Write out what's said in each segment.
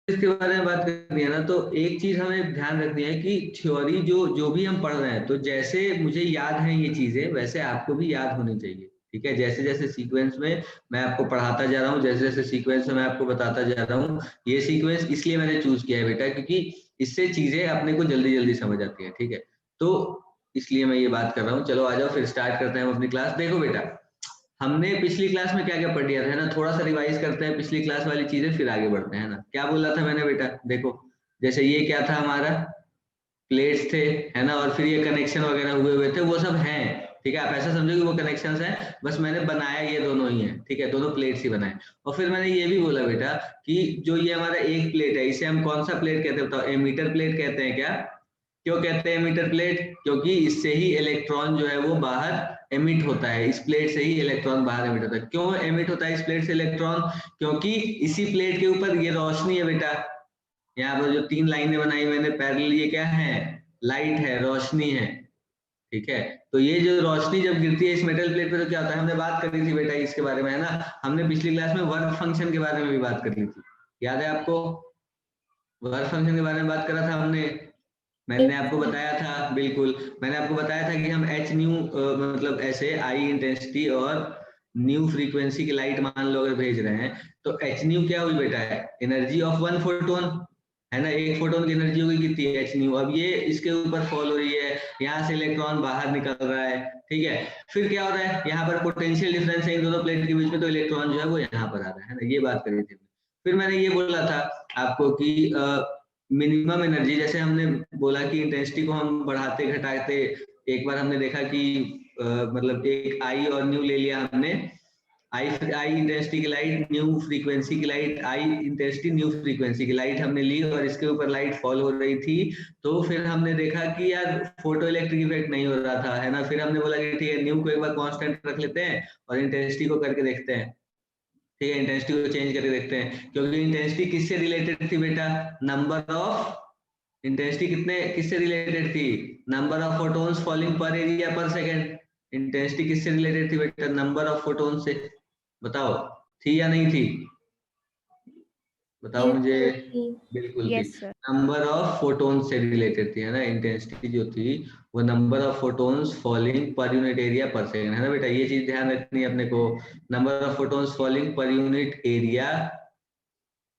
इसके बारे में बात करनी है ना, तो एक चीज हमें ध्यान रखनी है कि थ्योरी जो जो भी हम पढ़ रहे हैं, तो जैसे मुझे याद है ये चीजें, वैसे आपको भी याद होनी चाहिए। ठीक है, जैसे जैसे सीक्वेंस में मैं आपको पढ़ाता जा रहा हूँ, जैसे जैसे सीक्वेंस में मैं आपको बताता जा रहा हूँ, ये सीक्वेंस इसलिए मैंने चूज किया है बेटा, क्योंकि इससे चीजें अपने को जल्दी जल्दी समझ आती है। ठीक है, तो इसलिए मैं ये बात कर रहा हूँ। चलो आ जाओ, फिर स्टार्ट करते हैं हम अपनी क्लास। देखो बेटा, हमने पिछली क्लास में क्या क्या पढ़ लिया था, है ना, थोड़ा सा रिवाइज करते हैं पिछली क्लास वाली चीजें, फिर आगे बढ़ते हैं, है ना। क्या बोला था मैंने बेटा, देखो, जैसे ये क्या था हमारा, प्लेट्स थे, है ना, और फिर ये कनेक्शन वगैरह हुए हुए थे, वो सब हैं। ठीक है, आप ऐसा समझो कि वो कनेक्शंस हैं, बस मैंने बनाया ये दोनों ही है। ठीक है, दोनों प्लेट्स ही बनाए। और फिर मैंने ये भी बोला बेटा कि जो ये हमारा एक प्लेट है, इसे हम कौन सा प्लेट कहते हैं बताओ, एमीटर प्लेट कहते हैं क्या। क्यों कहते हैं एमीटर प्लेट, क्योंकि इससे ही इलेक्ट्रॉन जो है वो बाहर एमिट होता है, इस प्लेट से ही इलेक्ट्रॉन बाहर एमिट होता है। क्यों एमिट होता है इस प्लेट से इलेक्ट्रॉन, क्योंकि इसी प्लेट के ऊपर ये रोशनी है बेटा, यहाँ पर जो तीन लाइनें बनाई मैंने पैरेलल, ये क्या है, लाइट है, रोशनी है। ठीक है, तो ये जो रोशनी जब गिरती है इस मेटल प्लेट पे, तो क्या होता है, हमने बात करी थी बेटा इसके बारे में, है ना। हमने पिछली क्लास में वर्क फंक्शन के बारे में भी बात करी थी, याद है आपको, वर्क फंक्शन के बारे में बात करा था हमने। मैंने आपको बताया था, बिल्कुल, मैंने आपको बताया था कि हम एच न्यू मतलब ऐसे आई इंटेंसिटी और न्यू फ्रीक्वेंसी की लाइट मान लो अगर भेज रहे हैं, तो एच न्यू क्या हुई बेटा, है एनर्जी ऑफ वन फोटोन, है ना। एक फोटोन की एनर्जी होगी कितनी, एच न्यू। अब ये इसके ऊपर फॉल हो रही है, यहाँ से इलेक्ट्रॉन बाहर निकल रहा है। ठीक है, फिर क्या हो रहा है, यहाँ पर पोटेंशियल डिफरेंस है इन दोनों प्लेट के बीच में, तो इलेक्ट्रॉन जो है वो यहाँ पर आ रहा है ना, ये बात करी थी। फिर मैंने ये बोला था आपको कि मिनिमम एनर्जी, जैसे हमने बोला कि इंटेंसिटी को हम बढ़ाते घटाते, एक बार हमने देखा कि मतलब एक आई और न्यू ले लिया हमने, आई आई इंटेंसिटी की लाइट, न्यू फ्रीक्वेंसी की लाइट, आई इंटेंसिटी न्यू फ्रीक्वेंसी की लाइट हमने ली, और इसके ऊपर लाइट फॉल हो रही थी। तो फिर हमने देखा कि यार फोटो इलेक्ट्रिक इफेक्ट नहीं हो रहा था, है ना। फिर हमने बोला कि ठीक है, न्यू को एक बार कांस्टेंट रख लेते हैं और इंटेंसिटी को करके देखते हैं। ठीक है, इंटेंसिटी को चेंज करके देखते हैं, क्योंकि इंटेंसिटी किससे रिलेटेड थी बेटा, नंबर ऑफ, इंटेंसिटी कितने किससे रिलेटेड थी, नंबर ऑफ फोटॉन्स फॉलिंग पर एरिया पर सेकंड। इंटेंसिटी किससे रिलेटेड थी बेटा, नंबर ऑफ फोटॉन से। बताओ, थी या नहीं थी, बताओ Yes, मुझे। sir. बिल्कुल थी, Yes, sir. Number of photon से रिलेटेड थी, है ना। इंटेंसिटी जो थी वो number of photons falling per unit area पर सेकंड, है ना बेटा, ये चीज ध्यान रखनी है अपने को, number of photons falling per unit area,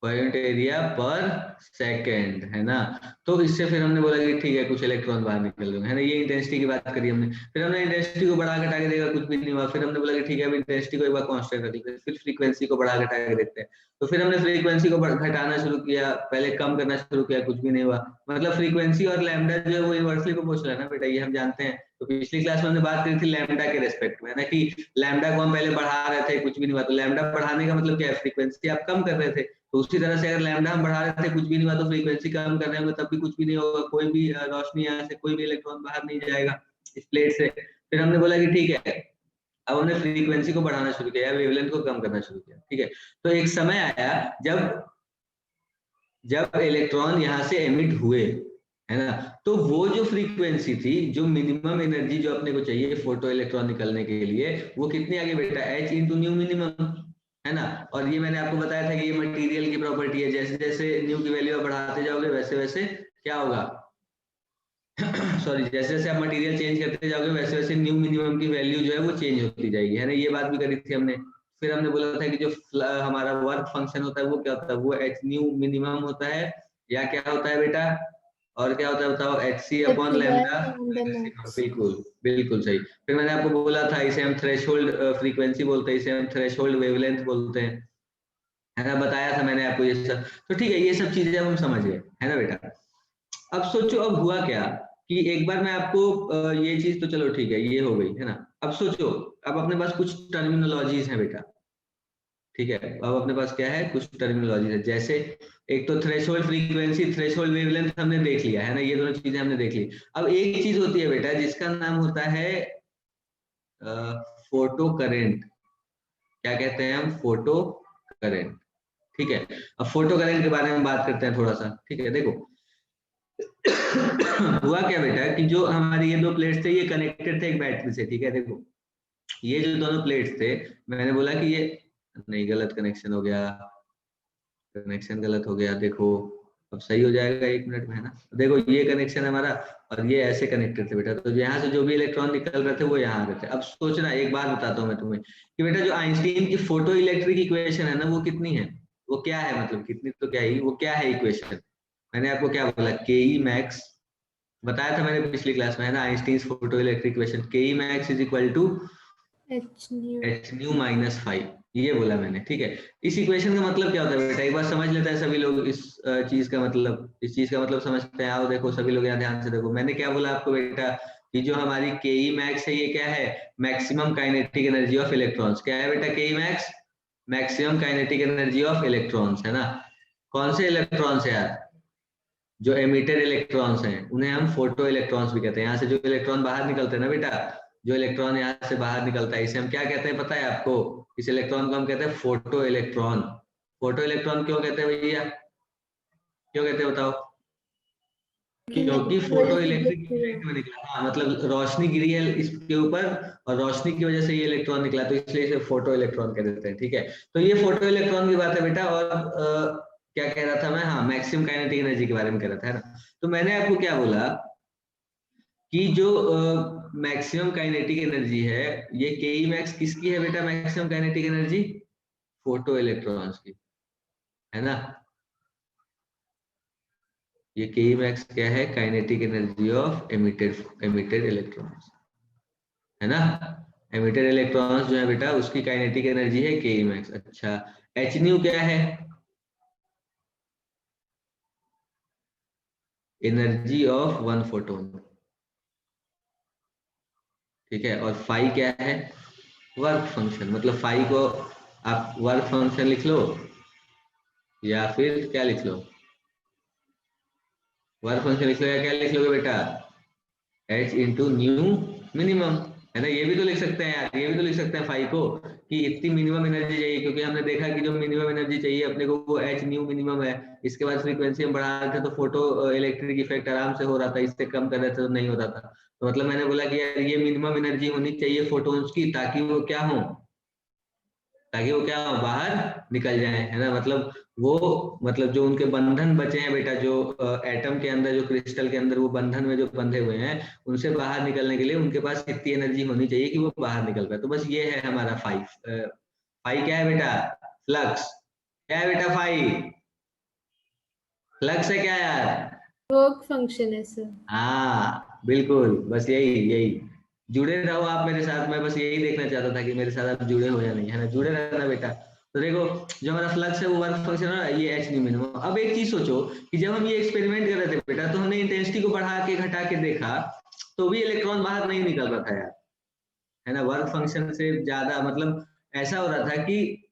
point area पर सेकंड, है ना। तो इससे फिर हमने बोला कि ठीक है, कुछ इलेक्ट्रॉन बाहर निकल रहे हैं, है ना, ये इंटेंसिटी की बात करी हमने। फिर हमने इंटेंसिटी को बढ़ा घटा के देखा, कुछ भी नहीं हुआ। फिर हमने बोला कि ठीक है, अब इंटेंसिटी को एक बार कांस्टेंट रख लेते हैं, फिर फ्रीक्वेंसी को बढ़ा घटा के देखते हैं। तो फिर हमने फ्रीक्वेंसी को घटाना शुरू किया, पहले कम करना शुरू किया, कुछ भी नहीं हुआ। मतलब फ्रीक्वेंसी और लैम्डा जो है वो इनवर्सली प्रोपोर्शनल है ना बेटा, ये हम जानते हैं। तो पिछली क्लास में हमने बात करी थी लैम्डा के रेस्पेक्ट में, है ना, कि लैम्डा को हम पहले बढ़ा रहे थे, कुछ भी नहीं हुआ। तो लैम्डा बढ़ाने का मतलब क्या है, फ्रीक्वेंसी आप कम कर रहे थे। तो उसी तरह से अगर लैम्डा हम बढ़ा रहे थे, कुछ भी नहीं हुआ, तो फ्रीक्वेंसी कम कर रहे होंगे तब भी कुछ भी नहीं होगा, कोई भी रोशनी यहाँ से, कोई भी इलेक्ट्रॉन बाहर नहीं जाएगा इस प्लेट से। फिर हमने बोला कि ठीक है, अब हमने फ्रीक्वेंसी को बढ़ाना शुरू किया, वेवलेंथ को कम करना शुरू किया। ठीक है, तो एक समय आया जब जब इलेक्ट्रॉन यहाँ से एमिट हुए, है ना, तो वो जो फ्रीक्वेंसी थी, जो मिनिमम एनर्जी जो अपने को चाहिए फोटो इलेक्ट्रॉन निकलने के लिए, वो कितनी आ गई बेटा, एच इंटू न्यू मिनिमम, है ना। और ये मैंने आपको बताया था कि ये मटेरियल की प्रॉपर्टी है, जैसे जैसे न्यू की वैल्यू बढ़ाते जाओगे वैसे वैसे क्या होगा सॉरी, जैसे जैसे आप मटेरियल चेंज करते जाओगे वैसे वैसे न्यू मिनिमम की वैल्यू जो है वो चेंज होती जाएगी, है ना, ये बात भी करी थी हमने। फिर हमने बोला था कि जो हमारा वर्क फंक्शन होता है वो क्या होता है, वो एच न्यू मिनिमम होता है, या क्या होता है बेटा, और क्या होता है बताओ, H C upon H bar lambda lambda maximum, max. बिल्कुल बिल्कुल सही। फिर मैंने आपको बोला था इसे हम थ्रेशोल्ड फ्रीक्वेंसी बोलते हैं, इसे हम थ्रेशोल्ड वेवलेंथ बोलते हैं, है ना, बताया था मैंने आपको ये सब। तो ठीक है, ये सब चीजें हम समझ गए, है ना बेटा। अब सोचो, अब हुआ क्या कि एक बार मैं आपको ये चीज तो चलो ठीक है, ये हो गई, है ना। अब सोचो, अब अपने पास कुछ टर्मिनोलॉजीज हैं बेटा। ठीक है, अब अपने पास क्या है, कुछ टर्मिनोलॉजी है, जैसे एक तो थ्रेशोल्ड फ्रीक्वेंसी, थ्रेशोल्ड वेवलेंथ हमने देख लिया, है ना, ये दोनों चीजें हमने देख ली। अब एक चीज होती है बेटा जिसका नाम होता है फोटो करंट। क्या कहते हैं हम, फोटो करंट। ठीक है, अब फोटो करंट के बारे में बात करते हैं थोड़ा सा। ठीक है, देखो हुआ क्या बेटा कि जो हमारे ये दो प्लेट्स थे, ये कनेक्टेड थे एक बैटरी से। ठीक है, देखो ये जो दोनों प्लेट्स थे, मैंने बोला कि ये नहीं, गलत कनेक्शन हो गया, कनेक्शन गलत हो गया, देखो अब सही हो जाएगा 1 मिनट में, है ना। देखो ये कनेक्शन हमारा, और ये ऐसे कनेक्टेड थे बेटा, तो यहाँ से जो भी इलेक्ट्रॉन निकल रहे थे वो यहाँ आ रहे थे। अब सोचना, एक बात बताता हूँ मैं तुम्हें कि बेटा जो आइंस्टीन की फोटो इलेक्ट्रिक इक्वेशन है ना, वो कितनी है, वो क्या है, मतलब कितनी तो क्या ही, वो क्या है इक्वेशन। मैंने आपको क्या बोला, के ई मैक्स, बताया था मैंने पिछली क्लास में, है ना, Einstein photo electric equation, K E max is equal to H nu minus 5, ये बोला मैंने, ठीक है। इस इक्वेशन का मतलब क्या होता है बेटा, एक बार समझ लेता है सभी लोग इस चीज का मतलब, इस चीज का मतलब समझते हैं। आओ देखो सभी लोग यहाँ ध्यान से देखो, मैंने क्या बोला आपको बेटा कि जो हमारी के ई मैक्स है, ये क्या है, maximum kinetic energy of electrons. क्या है बेटा K E max, maximum kinetic energy of electrons, है ना। कौन से इलेक्ट्रॉन्स है यार, जो एमिटेड इलेक्ट्रॉन्स हैं उन्हें हम फोटो इलेक्ट्रॉन्स भी कहते हैं। यहाँ से जो इलेक्ट्रॉन बाहर निकलते हैं ना बेटा, जो इलेक्ट्रॉन यहाँ से बाहर निकलता है, इसे हम क्या कहते हैं पता है आपको, इस इलेक्ट्रॉन को हम कहते हैं फोटो इलेक्ट्रॉन। फोटो इलेक्ट्रॉन क्यों कहते हैं भैया, क्यों कहते हैं बताओ, क्योंकि फोटो इलेक्ट्रिक इफेक्ट में निकला, हाँ मतलब रोशनी गिरी है इसके ऊपर और रोशनी की वजह से ये इलेक्ट्रॉन निकला, तो इसलिए इसे फोटो इलेक्ट्रॉन कह देते हैं, ठीक है। तो ये फोटो इलेक्ट्रॉन की बात है बेटा। और क्या कह रहा था मैं, हाँ मैक्सिमम काइनेटिक एनर्जी के बारे में कह रहा था, है ना। तो मैंने आपको क्या बोला कि जो मैक्सिमम काइनेटिक एनर्जी है, ये के ई मैक्स किसकी है बेटा, maximum kinetic energy photo electrons की, है ना। ये के ई मैक्स क्या है, kinetic energy of emitted electrons, है ना। एमिटेड इलेक्ट्रॉन्स जो है बेटा, उसकी काइनेटिक एनर्जी है के ई मैक्स। अच्छा, एच न्यू क्या है, एनर्जी ऑफ वन फोटोन, ठीक है। और फाई क्या है, वर्क फंक्शन, मतलब फाई को आप वर्क फंक्शन लिख लो या फिर क्या लिख लो, वर्क फंक्शन लिख लो या क्या लिख लोगे बेटा, एच इंटू न्यू मिनिमम, है ना। ये भी तो लिख सकते हैं यार, ये भी तो लिख सकते हैं फाई को कि इतनी मिनिमम एनर्जी चाहिए, क्योंकि हमने देखा कि जो मिनिमम एनर्जी चाहिए अपने को वो एच न्यू मिनिमम है। इसके बाद फ्रीक्वेंसी हम बढ़ा रहे थे तो फोटो इलेक्ट्रिक इफेक्ट आराम से हो रहा था, इससे कम कर रहे थे तो नहीं होता था। तो मतलब मैंने बोला कि यार ये मिनिमम एनर्जी होनी चाहिए फोटोन्स की, ताकि वो क्या हो, ताकि वो क्या हो, बाहर निकल जाए, है ना। मतलब वो, मतलब जो उनके बंधन बचे हैं बेटा, जो एटम के अंदर, जो क्रिस्टल के अंदर वो बंधन में जो बंधे हुए हैं, उनसे बाहर निकलने के लिए उनके पास इतनी एनर्जी होनी चाहिए कि वो बाहर निकल पाए। तो बस ये है हमारा फाइव। फाइव क्या है बेटा, फ्लक्स। क्या है बेटा फाइव, फ्लक्स है क्या यार, वर्क फंक्शन है सर। हाँ बिल्कुल, बस यही यही, जुड़े रहो आप मेरे साथ। मैं बस यही देखना चाहता था कि मेरे साथ आप जुड़े हो या नहीं, है ना, जुड़े रहना बेटा। तो देखो जो हमारा फ्लक्स है वो वर्क फंक्शन है, ये एच न्यू मिनिमम। अब एक चीज सोचो कि जब हम ये एक्सपेरिमेंट कर रहे थे बेटा, तो हमने इंटेंसिटी को बढ़ा के घटा के देखा, तो भी इलेक्ट्रॉन बाहर नहीं निकल रहा था यार, है ना। वर्क फंक्शन से ज्यादा, मतलब ऐसा हो रहा था कि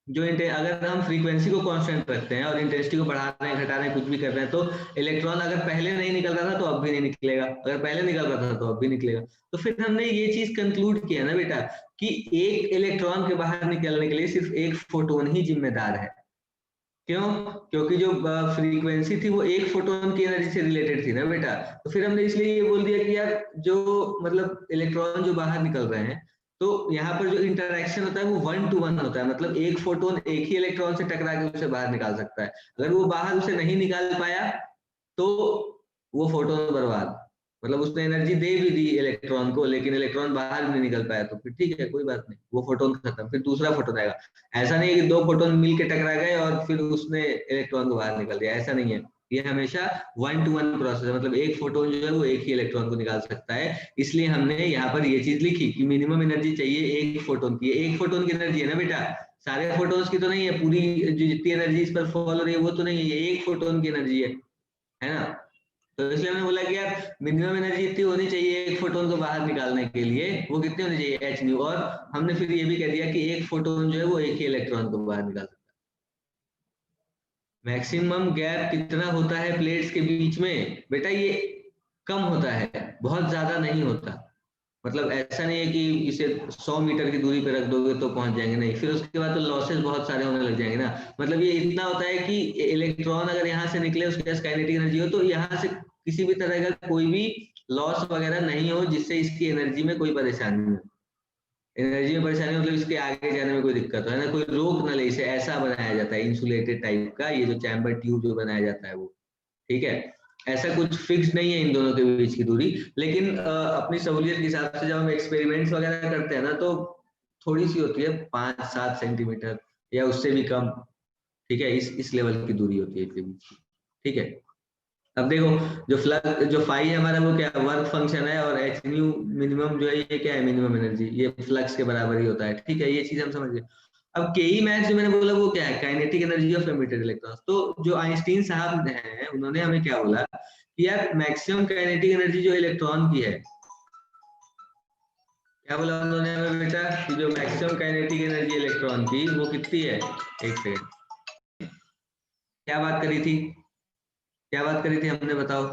जो अगर हम फ्रीक्वेंसी को कांस्टेंट रखते हैं और इंटेंसिटी को बढ़ा रहे हैं घटा रहे हैं कुछ भी कर रहे हैं, तो इलेक्ट्रॉन अगर पहले नहीं निकल रहा था तो अब भी नहीं निकलेगा, अगर पहले निकल रहा था तो अब भी निकलेगा। तो फिर हमने ये चीज कंक्लूड किया ना बेटा कि एक इलेक्ट्रॉन के बाहर निकलने के लिए सिर्फ एक फोटोन ही जिम्मेदार है। क्यों, क्योंकि जो फ्रीक्वेंसी थी वो एक फोटोन की एनर्जी से रिलेटेड थी ना बेटा। तो फिर हमने इसलिए ये बोल दिया कि यार जो, मतलब इलेक्ट्रॉन जो बाहर निकल रहे हैं, तो यहाँ पर जो इंटरेक्शन होता है वो 1 to 1 होता है, मतलब एक फोटोन एक ही इलेक्ट्रॉन से टकरा के उसे बाहर निकाल सकता है। अगर वो बाहर उसे नहीं निकाल पाया तो वो फोटोन बर्बाद, मतलब उसने एनर्जी दे भी दी इलेक्ट्रॉन को, लेकिन इलेक्ट्रॉन बाहर भी नहीं निकल पाया, तो फिर ठीक है कोई बात नहीं, वो फोटोन खत्म, फिर दूसरा फोटोन आएगा। ऐसा नहीं है कि दो फोटोन मिल के टकरा गए और फिर उसने इलेक्ट्रॉन को बाहर निकल दिया, ऐसा नहीं है। ये हमेशा 1 to 1 प्रोसेस है, मतलब एक फोटोन जो है वो एक ही इलेक्ट्रॉन को निकाल सकता है। इसलिए हमने यहाँ पर ये चीज लिखी कि मिनिमम एनर्जी चाहिए एक फोटोन की। एक फोटोन की एनर्जी है ना बेटा, सारे फोटोन्स की तो नहीं है, पूरी जो जितनी एनर्जी इस पर फॉल हो रही है वो तो नहीं है, ये एक फोटोन की एनर्जी है ना। तो इसलिए हमने बोला कि यार मिनिमम एनर्जी इतनी होनी चाहिए एक फोटोन को बाहर निकालने के लिए, वो कितनी होनी चाहिए, एच न्यू। और हमने फिर ये भी कह दिया कि एक फोटोन जो है वो एक ही इलेक्ट्रॉन को बाहर निकाल सकता है। मैक्सिमम गैप कितना होता है प्लेट्स के बीच में बेटा, ये कम होता है, बहुत ज्यादा नहीं होता। मतलब ऐसा नहीं है कि इसे 100 मीटर की दूरी पे रख दोगे तो पहुंच जाएंगे, नहीं, फिर उसके बाद तो लॉसेस बहुत सारे होने लग जाएंगे ना। मतलब ये इतना होता है कि इलेक्ट्रॉन अगर यहाँ से निकले, उसके पास काइनेटिक एनर्जी हो, तो यहाँ से किसी भी तरह का कोई भी लॉस वगैरह नहीं हो जिससे इसकी एनर्जी में कोई परेशानी हो। एनर्जी में परेशानी मतलब इसके आगे जाने में कोई दिक्कत हो, है ना, कोई रोक ना ले इसे, ऐसा बनाया जाता है इंसुलेटेड टाइप का, ये जो चैम्बर ट्यूब जो बनाया जाता है वो, ठीक है। ऐसा कुछ फिक्स नहीं है इन दोनों के बीच की दूरी, लेकिन अपनी सहूलियत के हिसाब से जब हम एक्सपेरिमेंट्स वगैरह करते हैं ना, तो थोड़ी सी होती है, 5-7 सेंटीमीटर या उससे भी कम, ठीक है, इस लेवल की दूरी होती है इनके बीच की, ठीक है। अब देखो, जो फ्लक्स जो फाई है हमारा, वो क्या वर्क फंक्शन है, और एच न्यू मिनिमम जो है ये क्या है, मिनिमम एनर्जी, ये फ्लक्स के बराबर ही होता है, ठीक है, ये चीज हम समझ गए। अब के ई मैक्स जो मैंने बोला वो क्या है, kinetic energy of emitted electrons. तो जो आइंस्टीन साहब हैं उन्होंने हमें क्या बोला कि यार मैक्सिमम काइनेटिक एनर्जी जो इलेक्ट्रॉन की है, क्या बोला उन्होंने हमें बेटा, कि जो मैक्सिमम काइनेटिक एनर्जी इलेक्ट्रॉन की वो कितनी है, एक सेकंड, क्या बात करी थी, क्या बात करी थी हमने, बताओ।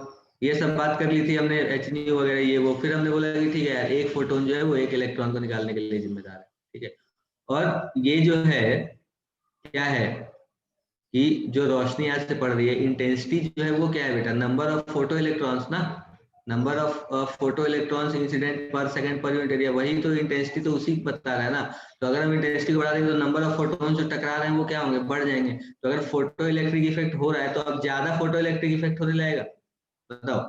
ये सब बात कर ली थी हमने, एच न्यू वगैरह ये वो, फिर हमने बोला कि ठीक है यार, एक फोटोन जो है वो एक इलेक्ट्रॉन को निकालने के लिए जिम्मेदार है, ठीक है। और ये जो है क्या है कि जो रोशनी यहाँ से पड़ रही है, इंटेंसिटी जो है वो क्या है बेटा, नंबर ऑफ फोटो इलेक्ट्रॉन्स ना, number of photo electrons incident पर सेकंड पर यूनिट एरिया, वही तो इंटेंसिटी तो उसी को बता रहा है ना। तो अगर हम इंटेंसिटी को बढ़ा देंगे तो नंबर ऑफ फोटोन जो टकरा रहे हैं वो क्या होंगे, बढ़ जाएंगे। तो अगर फोटो इलेक्ट्रिक इफेक्ट हो रहा है तो अब ज्यादा फोटो इलेक्ट्रिक इफेक्ट होने लगेगा, बताओ।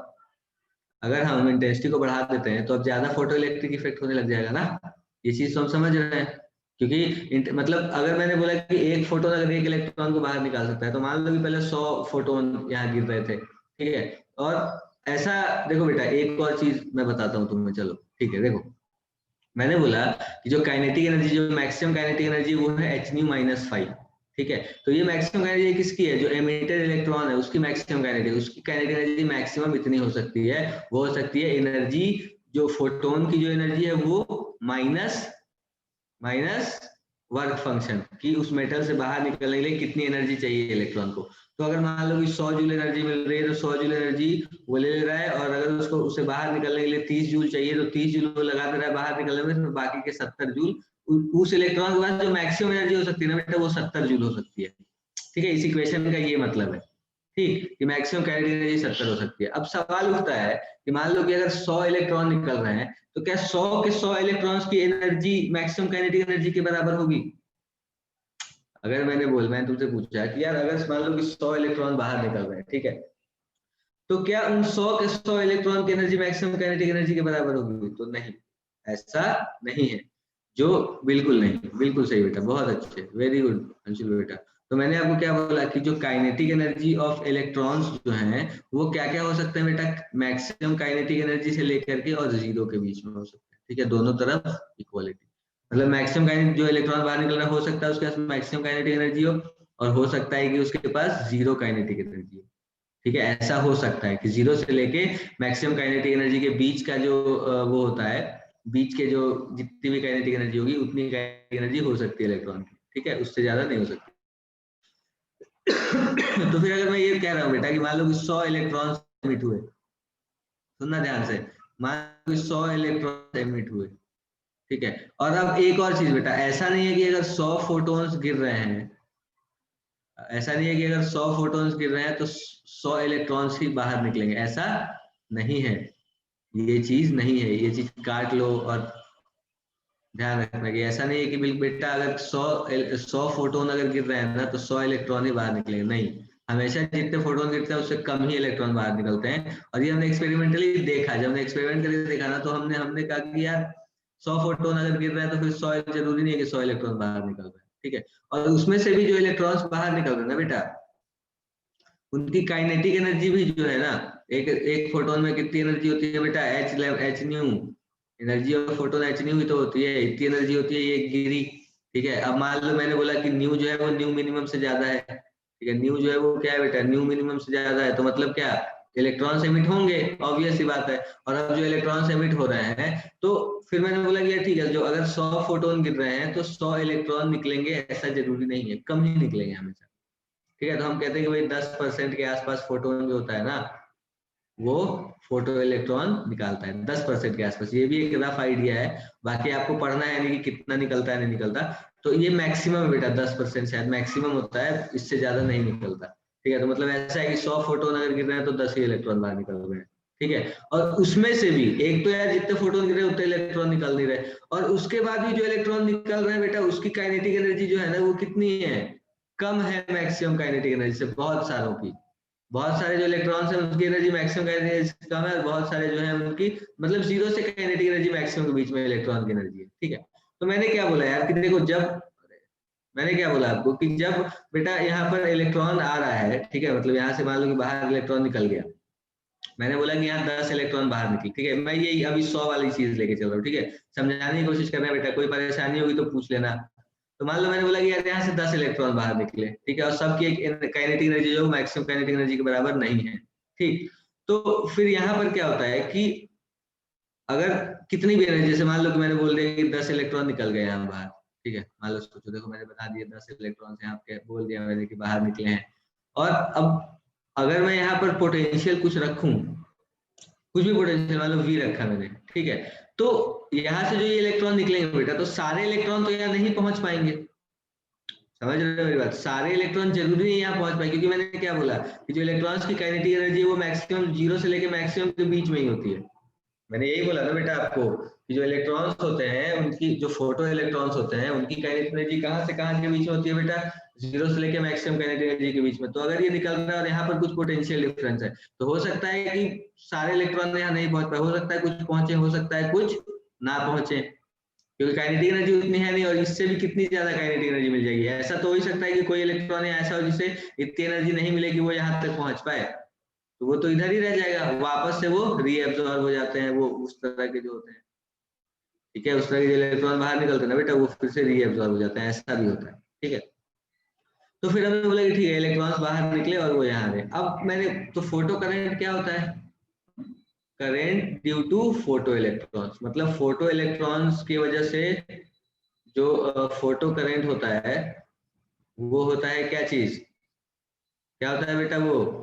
अगर हम इंटेंसिटी को बढ़ा देते हैं तो अब ज्यादा फोटो इलेक्ट्रिक इफेक्ट होने लग जाएगा ना, ये चीज तो हम समझ रहे हैं। क्योंकि मतलब अगर मैंने बोला कि एक फोटोन अगर एक इलेक्ट्रॉन को बाहर निकाल सकता है, तो मान लो कि पहले 100 फोटोन यहाँ गिर रहे थे, ठीक है। और ऐसा, देखो बेटा एक और चीज मैं बताता हूँ तुम्हें, चलो ठीक है। देखो मैंने बोला कि जो काइनेटिक एनर्जी, जो मैक्सिमम काइनेटिक एनर्जी वो है एच न्यू माइनस 5, ठीक है। तो ये मैक्सिमम काइनेटिक किसकी है, जो एमिटेड इलेक्ट्रॉन है उसकी मैक्सिमम काइनेटिक, उसकी काइनेटिक एनर्जी मैक्सिमम इतनी हो सकती है, वो हो सकती है एनर्जी, जो फोटोन की जो एनर्जी है वो माइनस माइनस वर्क फंक्शन की, उस मेटल से बाहर निकलने के लिए कितनी एनर्जी चाहिए इलेक्ट्रॉन को। तो अगर मान लो कि 100 जूल एनर्जी मिल रही है, तो 100 जूल एनर्जी वो ले रहा है, और अगर उसको उसे बाहर निकलने के लिए 30 जूल चाहिए, तो 30 जूल वो लगा दे रहा है बाहर निकलने में, तो बाकी के 70 जूल उस इलेक्ट्रॉन के पास जो मैक्सिमम एनर्जी हो सकती है ना बेटा, वो 70 जूल हो सकती है, ठीक है। इस इक्वेशन का ये मतलब है, ठीक, कि मैक्सिमम काइनेटिक एनर्जी 70 हो सकती है। अब सवाल उठता है कि मान लो कि अगर 100 इलेक्ट्रॉन निकल रहे हैं, तो क्या 100 के 100 इलेक्ट्रॉन्स की एनर्जी मैक्सिमम काइनेटिक एनर्जी के बराबर होगी। अगर मैंने तुमसे पूछा कि यार अगर मान लो कि 100 इलेक्ट्रॉन बाहर निकल रहे हैं, ठीक है, तो क्या उन 100 के 100 इलेक्ट्रॉन की एनर्जी मैक्सिमम काइनेटिक एनर्जी के बराबर होगी, तो नहीं, ऐसा नहीं है। जो बिल्कुल नहीं, बिल्कुल सही बेटा, बहुत अच्छे, वेरी गुड अंशुल बेटा। तो मैंने आपको क्या बोला कि जो काइनेटिक एनर्जी ऑफ इलेक्ट्रॉन्स जो हैं वो क्या क्या हो सकते हैं बेटा, मैक्सिमम काइनेटिक एनर्जी से लेकर के और जीरो के बीच में हो सकते हैं, ठीक है, दोनों तरफ इक्वालिटी। मतलब मैक्सिमम काइनेटिक जो इलेक्ट्रॉन बाहर निकल रहा हो सकता है उसके पास मैक्सिमम काइनेटिक एनर्जी हो, और हो सकता है कि उसके पास जीरो काइनेटिक एनर्जी हो, ठीक है। ऐसा हो सकता है कि जीरो से लेके मैक्सिमम काइनेटिक एनर्जी के बीच का जो वो होता है, बीच के जो जितनी भी काइनेटिक एनर्जी होगी उतनी काइनेटिक एनर्जी हो सकती है इलेक्ट्रॉन की, ठीक है, उससे ज्यादा नहीं हो सकती। तो फिर अगर मैं ये कह रहा हूँ बेटा कि मान लो कि 100 इलेक्ट्रॉन एमिट हुए, सुनना ध्यान से, मान लो कि 100 इलेक्ट्रॉन एमिट हुए, ठीक है। और अब एक और चीज बेटा, ऐसा नहीं है कि अगर 100 फोटॉन्स गिर रहे हैं, ऐसा नहीं है कि अगर 100 फोटॉन्स गिर रहे हैं तो 100 इलेक्ट्रॉन्स ही बाहर निकलेंगे, ऐसा नहीं है, ये चीज नहीं है, ये चीज काट लो और ध्यान रखना कि ऐसा नहीं है कि बिल्कुल बेटा अगर 100 फोटोन अगर गिर रहे हैं ना तो 100 इलेक्ट्रॉन ही बाहर निकलेंगे, नहीं, हमेशा जितने फोटोन गिरते हैं उससे कम ही इलेक्ट्रॉन बाहर निकलते हैं। और ये हमने एक्सपेरिमेंटली देखा, जब हमने एक्सपेरिमेंट करके देखा ना, तो हमने कहा कि यार 100 फोटोन अगर गिर रहा है तो फिर 100 जरूरी नहीं है कि 100 इलेक्ट्रॉन बाहर निकल रहे हैं, ठीक है। और उसमें से भी जो इलेक्ट्रॉन्स बाहर निकल रहे हैं ना बेटा, उनकी काइनेटिक एनर्जी भी जो है ना, एक एक फोटोन में कितनी एनर्जी होती है बेटा, H nu, energy of photon H nu ही तो होती है, इतनी एनर्जी होती है ये गिरी, ठीक है। अब मान लो मैंने बोला कि न्यू जो है वो न्यू मिनिमम से ज्यादा है, ठीक है, न्यू जो है वो क्या है बेटा, न्यू मिनिमम से ज्यादा है, तो मतलब क्या, इलेक्ट्रॉन्स एमिट होंगे, ऑब्वियस सी बात है। और अब जो इलेक्ट्रॉन्स एमिट हो रहे हैं, तो फिर मैंने बोला कि ठीक है, जो अगर 100 फोटोन गिर रहे हैं तो 100 इलेक्ट्रॉन निकलेंगे, ऐसा जरूरी नहीं है, कम ही निकलेंगे हमेशा, ठीक है। तो हम कहते हैं कि भाई 10% के आसपास फोटोन जो होता है ना, वो फोटो इलेक्ट्रॉन निकालता है 10% के आसपास, ये भी एक रफ आइडिया है, बाकी आपको पढ़ना है नहीं कि कितना निकलता है नहीं निकलता। तो ये मैक्सिमम है बेटा, 10% शायद मैक्सिमम होता है, इससे ज्यादा नहीं निकलता, ठीक है। तो मतलब ऐसा है कि 100 फोटोन अगर गिर रहे हैं तो 10 ही इलेक्ट्रॉन बाहर निकल रहे हैं, ठीक है। और उसमें से भी एक तो यार जितने फोटोन गिर रहे उतने इलेक्ट्रॉन निकल नहीं रहे, और उसके बाद भी जो इलेक्ट्रॉन निकल रहे हैं बेटा उसकी काइनेटिक एनर्जी जो है ना वो कितनी है, कम है मैक्सिमम काइनेटिक एनर्जी से, बहुत सारों की। बहुत सारे जो इलेक्ट्रॉन्स हैं उनकी एनर्जी मैक्सिमम काइनेटिक एनर्जी कम है, और बहुत सारे जो है उनकी मतलब 0 से काइनेटिक एनर्जी मैक्सिमम के बीच में इलेक्ट्रॉन की एनर्जी है। ठीक है, तो मैंने क्या बोला यार कि देखो, जब मैंने क्या बोला आपको कि जब बेटा यहाँ पर इलेक्ट्रॉन आ रहा है, ठीक है, मतलब यहाँ से मान लो कि बाहर इलेक्ट्रॉन निकल गया, मैंने बोला कि यहाँ 10 इलेक्ट्रॉन बाहर निकले, ठीक है, मैं यही अभी 100 वाली चीज लेके चल रहा हूँ, ठीक है, समझाने की कोशिश कर रहे हैं बेटा, कोई परेशानी होगी तो पूछ लेना। तो मान लो मैंने बोला कि यार यहाँ से 10 इलेक्ट्रॉन बाहर निकले, ठीक है, और सबकी एक काइनेटिक एनर्जी जो मैक्सिमम काइनेटिक एनर्जी के बराबर नहीं है, ठीक। तो फिर यहाँ पर क्या होता है कि अगर कितनी भी एनर्जी, जैसे मान लो कि मैंने बोल दिया कि 10 इलेक्ट्रॉन निकल गए यहाँ बाहर, ठीक है, मान लो, सोचो, देखो मैंने बता दिया 10 इलेक्ट्रॉन यहाँ पे बोल दिया मैंने कि बाहर निकले हैं, और अब अगर मैं यहाँ पर पोटेंशियल कुछ रखूं, कुछ भी पोटेंशियल मान लो V रखा मैंने, ठीक है, तो यहाँ से जो ये इलेक्ट्रॉन निकलेंगे बेटा, तो सारे इलेक्ट्रॉन तो यहाँ नहीं पहुंच पाएंगे, समझ रहे हो मेरी बात, सारे इलेक्ट्रॉन जरूरी नहीं यहाँ पहुंच पाए, क्योंकि मैंने क्या बोला कि जो इलेक्ट्रॉन्स की काइनेटिक एनर्जी है वो मैक्सिमम 0 से लेके मैक्सिमम के बीच में ही होती है। मैंने यही बोला ना बेटा आपको कि जो इलेक्ट्रॉन्स होते हैं उनकी, जो फोटो इलेक्ट्रॉन्स होते हैं उनकी काइनेटिक एनर्जी कहाँ से कहाँ के बीच में होती है बेटा, 0 से लेके मैक्सिमम काइनेटिक एनर्जी के बीच में। तो अगर ये निकल रहा है और यहाँ पर कुछ पोटेंशियल डिफरेंस है, तो हो सकता है कि सारे इलेक्ट्रॉन यहाँ नहीं पहुंच पाए, हो सकता है कुछ पहुंचे, हो सकता है कुछ ना पहुंचे, क्योंकि काइनेटिक एनर्जी उतनी है नहीं, और इससे भी कितनी ज्यादा काइनेटिक एनर्जी मिल जाएगी। ऐसा तो हो ही सकता है कि कोई इलेक्ट्रॉन ऐसा हो जिसे इतनी एनर्जी नहीं मिले कि वो यहाँ तक पहुंच पाए, तो वो तो इधर ही रह जाएगा, वापस से वो रीएब्सॉर्ब हो जाते हैं, वो उस तरह के जो होते हैं, ठीक है, उस तरह के जो इलेक्ट्रॉन बाहर निकलते हैं ना बेटा, वो फिर से रीएब्सॉर्ब हो जाते हैं, ऐसा भी होता है, ठीक है। तो फिर हमें बोला कि ठीक है इलेक्ट्रॉन्स बाहर निकले और वो यहाँ रहे। अब मैंने तो फोटो करंट क्या होता है, current due to photo electrons, मतलब फोटो इलेक्ट्रॉन्स की वजह से जो फोटो करंट होता है वो होता है क्या चीज, क्या होता है बेटा, वो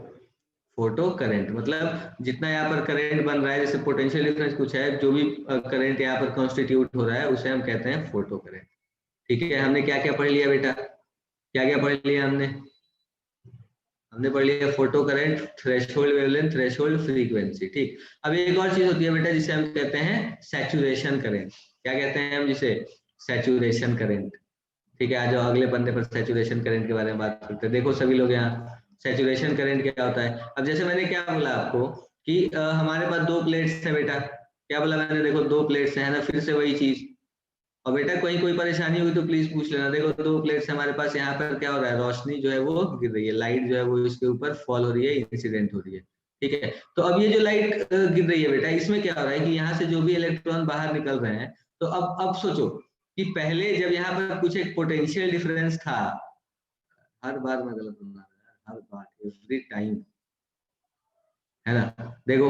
फोटो करंट। मतलब जितना यहाँ पर करंट बन रहा है, जैसे पोटेंशियल डिफरेंस कुछ है, जो भी करंट यहाँ पर कॉन्स्टिट्यूट हो रहा है उसे हम कहते हैं फोटो करंट। ठीक है, हमने क्या क्या पढ़ लिया बेटा, क्या क्या पढ़ लिया हमने, हमने पढ़ लिया photo current, threshold wavelength, threshold frequency, ठीक। अब एक और चीज होती है बेटा जिसे हम कहते हैं सैचुरेशन करंट। क्या कहते हैं हम जिसे, सैचुरेशन करंट। ठीक है, आज अगले पन्ने पर सैचुरेशन करंट के बारे में बात करते हैं। देखो सभी लोग यहाँ, सैचुरेशन करंट क्या होता है। अब जैसे मैंने क्या बोला आपको कि हमारे पास दो प्लेट्स है बेटा, क्या बोला मैंने, देखो दो प्लेट्स है ना, फिर से वही चीज। और बेटा कोई कोई परेशानी हुई तो प्लीज पूछ लेना। देखो दो प्लेट्स हमारे पास, यहाँ पर क्या हो रहा है, रोशनी जो है वो गिर रही है, लाइट जो है वो इसके ऊपर फॉल हो रही है, इंसिडेंट हो रही है, ठीक है। तो अब ये जो लाइट गिर रही है बेटा, इसमें क्या हो रहा है कि यहाँ से जो भी इलेक्ट्रॉन बाहर निकल रहे हैं, तो अब सोचो कि पहले जब यहाँ पर कुछ एक पोटेंशियल डिफरेंस था, हर बार मैं गलत बना रहा हूँ, हर बार, एवरी टाइम, है ना। देखो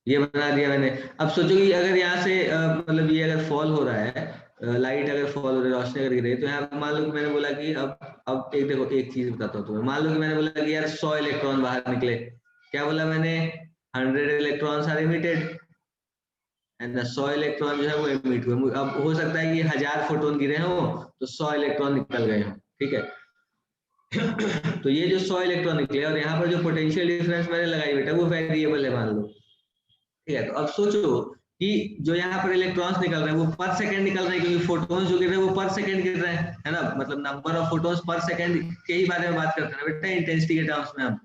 ये बना दिया मैंने। अब सोचो कि अगर यहाँ से मतलब ये अगर फॉल हो रहा है, लाइट अगर फॉल हो रही है, रोशनी अगर गिर रही है, तो यहाँ मान लो कि मैंने बोला कि अब एक देखो एक चीज बताता हूँ तुम्हें। मान लो कि मैंने बोला कि यार 100 इलेक्ट्रॉन बाहर निकले, क्या बोला मैंने, 100 इलेक्ट्रॉन्स आर इमिटेड, है ना, 100 इलेक्ट्रॉन जो है वो इमिट हुए। अब हो सकता है कि 1000 फोटोन गिरे हो तो 100 इलेक्ट्रॉन निकल गए हो, ठीक है। तो ये जो 100 इलेक्ट्रॉन निकले, और यहाँ पर जो पोटेंशियल डिफरेंस मैंने लगाई बेटा वो वेरिएबल है मान लो, ठीक है। तो अब सोचो कि जो यहाँ पर इलेक्ट्रॉन्स निकल रहे हैं वो पर सेकंड निकल रहे हैं, क्योंकि फोटोन्स जो गिर रहे हैं वो पर सेकंड गिर रहे हैं, है ना, मतलब नंबर ऑफ फोटोन्स पर सेकंड के ही बारे में बात करते हैं बेटा इंटेंसिटी के टर्म्स में हम।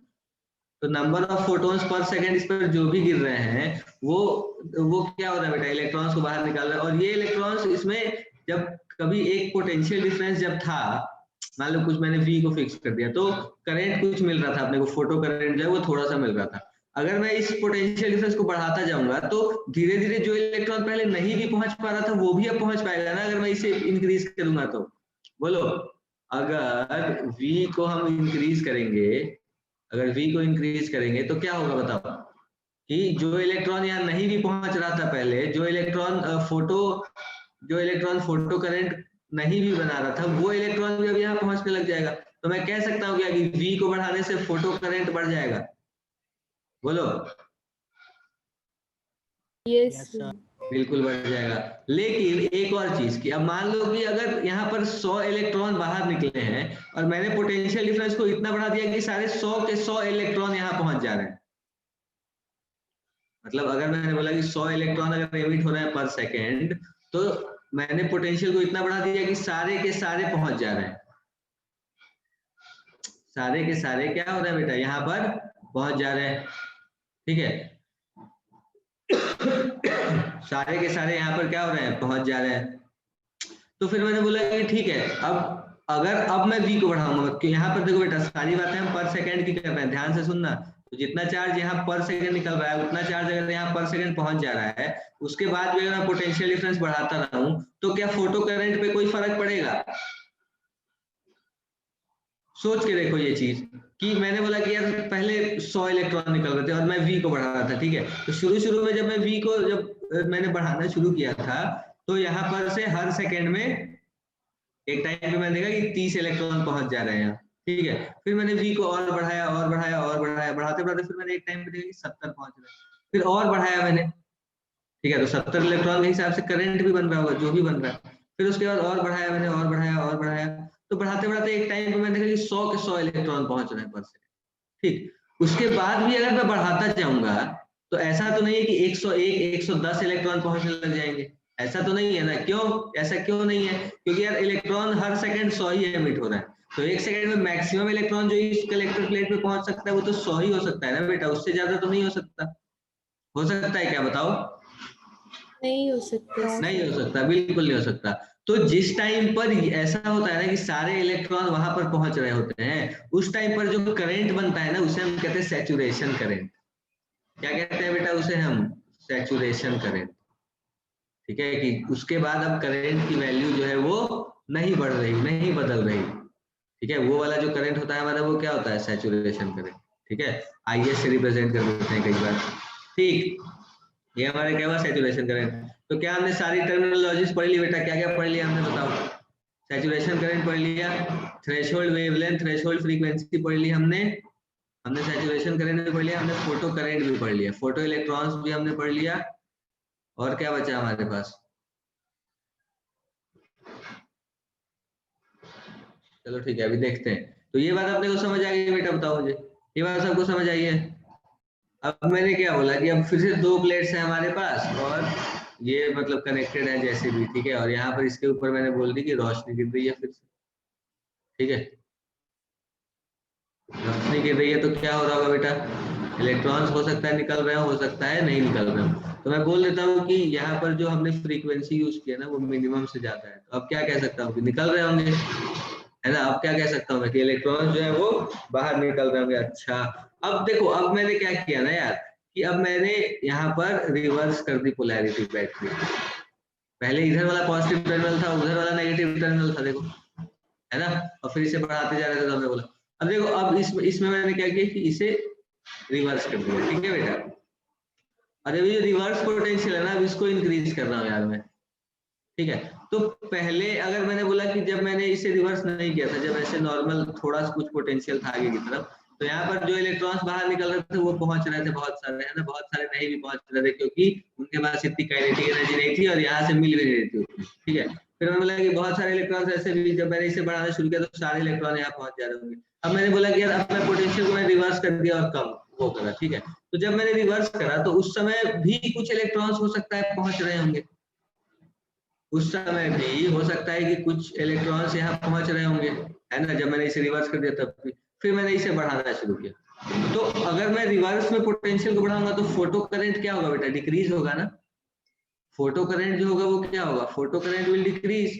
तो नंबर ऑफ फोटोन्स पर सेकंड इस पर जो भी गिर रहे हैं वो क्या हो रहा है बेटा, इलेक्ट्रॉन्स को बाहर निकाल रहा है। और ये इलेक्ट्रॉन्स इसमें जब कभी एक पोटेंशियल डिफरेंस जब था, मान लो कुछ मैंने V को फिक्स कर दिया, तो करंट कुछ मिल रहा था अपने को, फोटो करंट जो है वो थोड़ा सा मिल रहा था। अगर मैं इस पोटेंशियल डिफरेंस को बढ़ाता जाऊंगा तो धीरे धीरे जो इलेक्ट्रॉन पहले नहीं भी पहुंच पा रहा था वो भी अब पहुंच पाएगा ना, अगर मैं इसे इंक्रीज करूंगा तो। बोलो, अगर V को हम इंक्रीज करेंगे, अगर V को इंक्रीज करेंगे तो क्या होगा बताओ, कि जो इलेक्ट्रॉन यहाँ नहीं भी पहुंच रहा था पहले, जो इलेक्ट्रॉन फोटो करंट नहीं भी बना रहा था, वो इलेक्ट्रॉन भी अब यहाँ पहुंचने लग जाएगा। तो मैं कह सकता हूँ क्या कि V को बढ़ाने से फोटो करंट बढ़ जाएगा, बोलो। यस बिल्कुल बढ़ जाएगा। लेकिन एक और चीज कि अब मान लो कि अगर यहाँ पर 100 इलेक्ट्रॉन बाहर निकले हैं और मैंने पोटेंशियल डिफरेंस को इतना बढ़ा दिया कि सारे 100 के 100 इलेक्ट्रॉन यहाँ पहुंच जा रहे हैं, मतलब अगर मैंने बोला कि 100 इलेक्ट्रॉन अगर एमिट हो रहा है पर सेकेंड, तो मैंने पोटेंशियल को इतना बढ़ा दिया कि सारे के सारे पहुंच जा रहे हैं, सारे के सारे क्या हो रहे हैं बेटा, यहाँ पर पहुंच जा रहे हैं। ठीक है, सारे के सारे यहाँ पर क्या हो रहे हैं, पहुंच जा रहे हैं। तो फिर मैंने बोला कि ठीक है, अब मैं v को बढ़ाऊंगा, क्योंकि यहाँ पर देखो बेटा सारी बातें हम पर सेकंड की कर रहे हैं, ध्यान से सुनना। तो जितना चार्ज यहाँ पर सेकंड निकल रहा है, उतना चार्ज अगर यहाँ पर सेकंड पहुंच जा रहा है, उसके बाद भी अगर मैं पोटेंशियल डिफरेंस बढ़ाता रहूं, तो क्या फोटो करंट पे कोई फर्क पड़ेगा? सोच के देखो ये चीज, कि मैंने बोला कि यार पहले 100 इलेक्ट्रॉन निकल रहे थे और मैं v को बढ़ा रहा था, ठीक है। तो शुरू में जब मैं v को जब मैंने बढ़ाना शुरू किया था, तो यहाँ पर से हर सेकंड में एक टाइम पे मैंने देखा कि 30 इलेक्ट्रॉन पहुंच जा रहे हैं, ठीक है। फिर मैंने v को और बढ़ाया और बढ़ाया और बढ़ाया, बढ़ाते बढ़ाते फिर मैंने एक टाइम पे देखा कि 70 पहुंच रहे हैं, फिर और बढ़ाया मैंने, ठीक है। तो 70 इलेक्ट्रॉन के हिसाब से करंट भी बन रहा होगा, जो भी बन रहा है। फिर उसके बाद और बढ़ाया मैंने, और बढ़ाया और बढ़ाया, तो बढ़ाते बढ़ाते एक टाइम पे मैंने देखा कि 100 के 100 इलेक्ट्रॉन पहुंच रहे हैं पर सेकंड, ठीक। उसके बाद भी अगर मैं बढ़ाता जाऊंगा, तो ऐसा तो नहीं है कि 101 110 इलेक्ट्रॉन पहुंचने लग जाएंगे, ऐसा तो नहीं है ना। क्यों ऐसा क्यों नहीं है? क्योंकि यार इलेक्ट्रॉन हर सेकंड 100 ही एमिट हो रहा है, तो एक सेकंड में मैक्सिमम इलेक्ट्रॉन जो इस कलेक्टर प्लेट पे पहुंच सकता है वो तो 100 ही हो सकता है ना बेटा, उससे ज्यादा तो नहीं हो सकता। हो सकता है क्या, बताओ? नहीं हो सकता नहीं सर। हो सकता, बिल्कुल नहीं हो सकता। तो जिस टाइम पर ऐसा होता है ना कि सारे इलेक्ट्रॉन वहां पर पहुंच रहे होते हैं, उस टाइम पर जो करंट बनता है ना, उसे हम कहते हैं सैचुरेशन करंट। क्या कहते हैं बेटा उसे हम? Saturation current. ठीक है, कि उसके बाद अब करंट की वैल्यू जो है वो नहीं बढ़ रही, नहीं बदल रही। ठीक है, वो वाला जो करंट होता है हमारा, वो क्या होता है? Saturation current. ठीक है, आईएस से रिप्रेजेंट कर देते हैं कई बार। ठीक, ये हमारे क्या हुआ? Saturation current. तो क्या हमने सारी टर्मिनोलॉजीज पढ़ ली बेटा? क्या क्या पढ़ लिया हमने, बताओ? सैचुरेशन करंट पढ़ लिया, थ्रेशोल्ड वेवलेंथ, थ्रेशोल्ड फ्रीक्वेंसी पढ़ ली हमने सैचुरेशन करंट भी पढ़ लिया हमने, फोटो करंट भी पढ़ लिया, फोटो इलेक्ट्रॉन्स भी हमने पढ़ लिया। और क्या बचा हमारे पास? चलो ठीक है, अभी देखते हैं। तो ये बात अपने को समझ आ गई बेटा, बताओ मुझे, ये बात सबको समझ आई है? अब मैंने क्या बोला कि अब फिर से दो प्लेट्स हैं हमारे पास, और ये मतलब कनेक्टेड है जैसे भी, ठीक है। और यहाँ पर इसके ऊपर मैंने बोल दी कि रोशनी गिर रही है फिर से, ठीक है। रोशनी गिर रही है तो क्या हो रहा होगा बेटा? इलेक्ट्रॉन्स हो सकता है निकल रहे हो सकता है नहीं निकल रहे हो। तो मैं बोल देता हूँ कि यहाँ पर जो हमने फ्रीक्वेंसी यूज किया ना, वो मिनिमम से ज्यादा है। तो अब क्या कह सकता हूँ कि निकल रहे होंगे, है ना। अब क्या कह सकता हूँ मैं कि इलेक्ट्रॉन जो है वो बाहर निकल रहे होंगे। अच्छा, अब देखो, अब मैंने क्या किया ना यार, कि अब मैंने यहाँ पर रिवर्स कर दी पोलैरिटी बैटरी। पहले इधर वाला पॉजिटिव टर्मिनल था, उधर वाला नेगेटिव टर्मिनल था, देखो, है ना। और फिर इसे बढ़ाते जा रहे थे, तो हमने बोला अब देखो, अब इसमें मैंने क्या किया कि इसे रिवर्स कर दिया, ठीक है बेटा। और अभी जो रिवर्स पोटेंशियल है ना, अब इसको इंक्रीज कर रहा हूँ यार मैं, ठीक है। तो पहले अगर मैंने बोला कि जब मैंने इसे रिवर्स नहीं किया था, जब ऐसे नॉर्मल थोड़ा सा कुछ पोटेंशियल था आगे की तरफ, तो यहाँ पर जो इलेक्ट्रॉन्स बाहर निकल रहे थे वो पहुंच रहे थे बहुत सारे, है ना। बहुत सारे नहीं भी पहुंच रहे थे, क्योंकि उनके पास इतनी काइनेटिक एनर्जी नहीं थी और यहाँ से मिल भी नहीं रही थी उतनी, ठीक है। फिर मैंने बोला कि बहुत सारे इलेक्ट्रॉन्स ऐसे भी, जब मैंने इसे बढ़ाना शुरू किया तो सारे इलेक्ट्रॉन यहाँ पहुंच जा रहे होंगे। अब मैंने बोला कि यार अब मैं पोटेंशियल को मैं रिवर्स कर दिया और कम वो करा, ठीक है। तो जब मैंने रिवर्स करा तो उस समय भी कुछ इलेक्ट्रॉन्स हो सकता है पहुंच रहे होंगे, उस समय भी हो सकता है कि कुछ इलेक्ट्रॉन्स यहाँ पहुंच रहे होंगे, है ना। जब मैंने इसे रिवर्स कर दिया तब भी, फिर मैंने इसे बढ़ाना शुरू किया। तो अगर मैं रिवर्स में पोटेंशियल को बढ़ाऊंगा तो फोटो करंट क्या होगा बेटा? डिक्रीज होगा ना। फोटो करंट जो होगा वो क्या होगा? Photo current will decrease.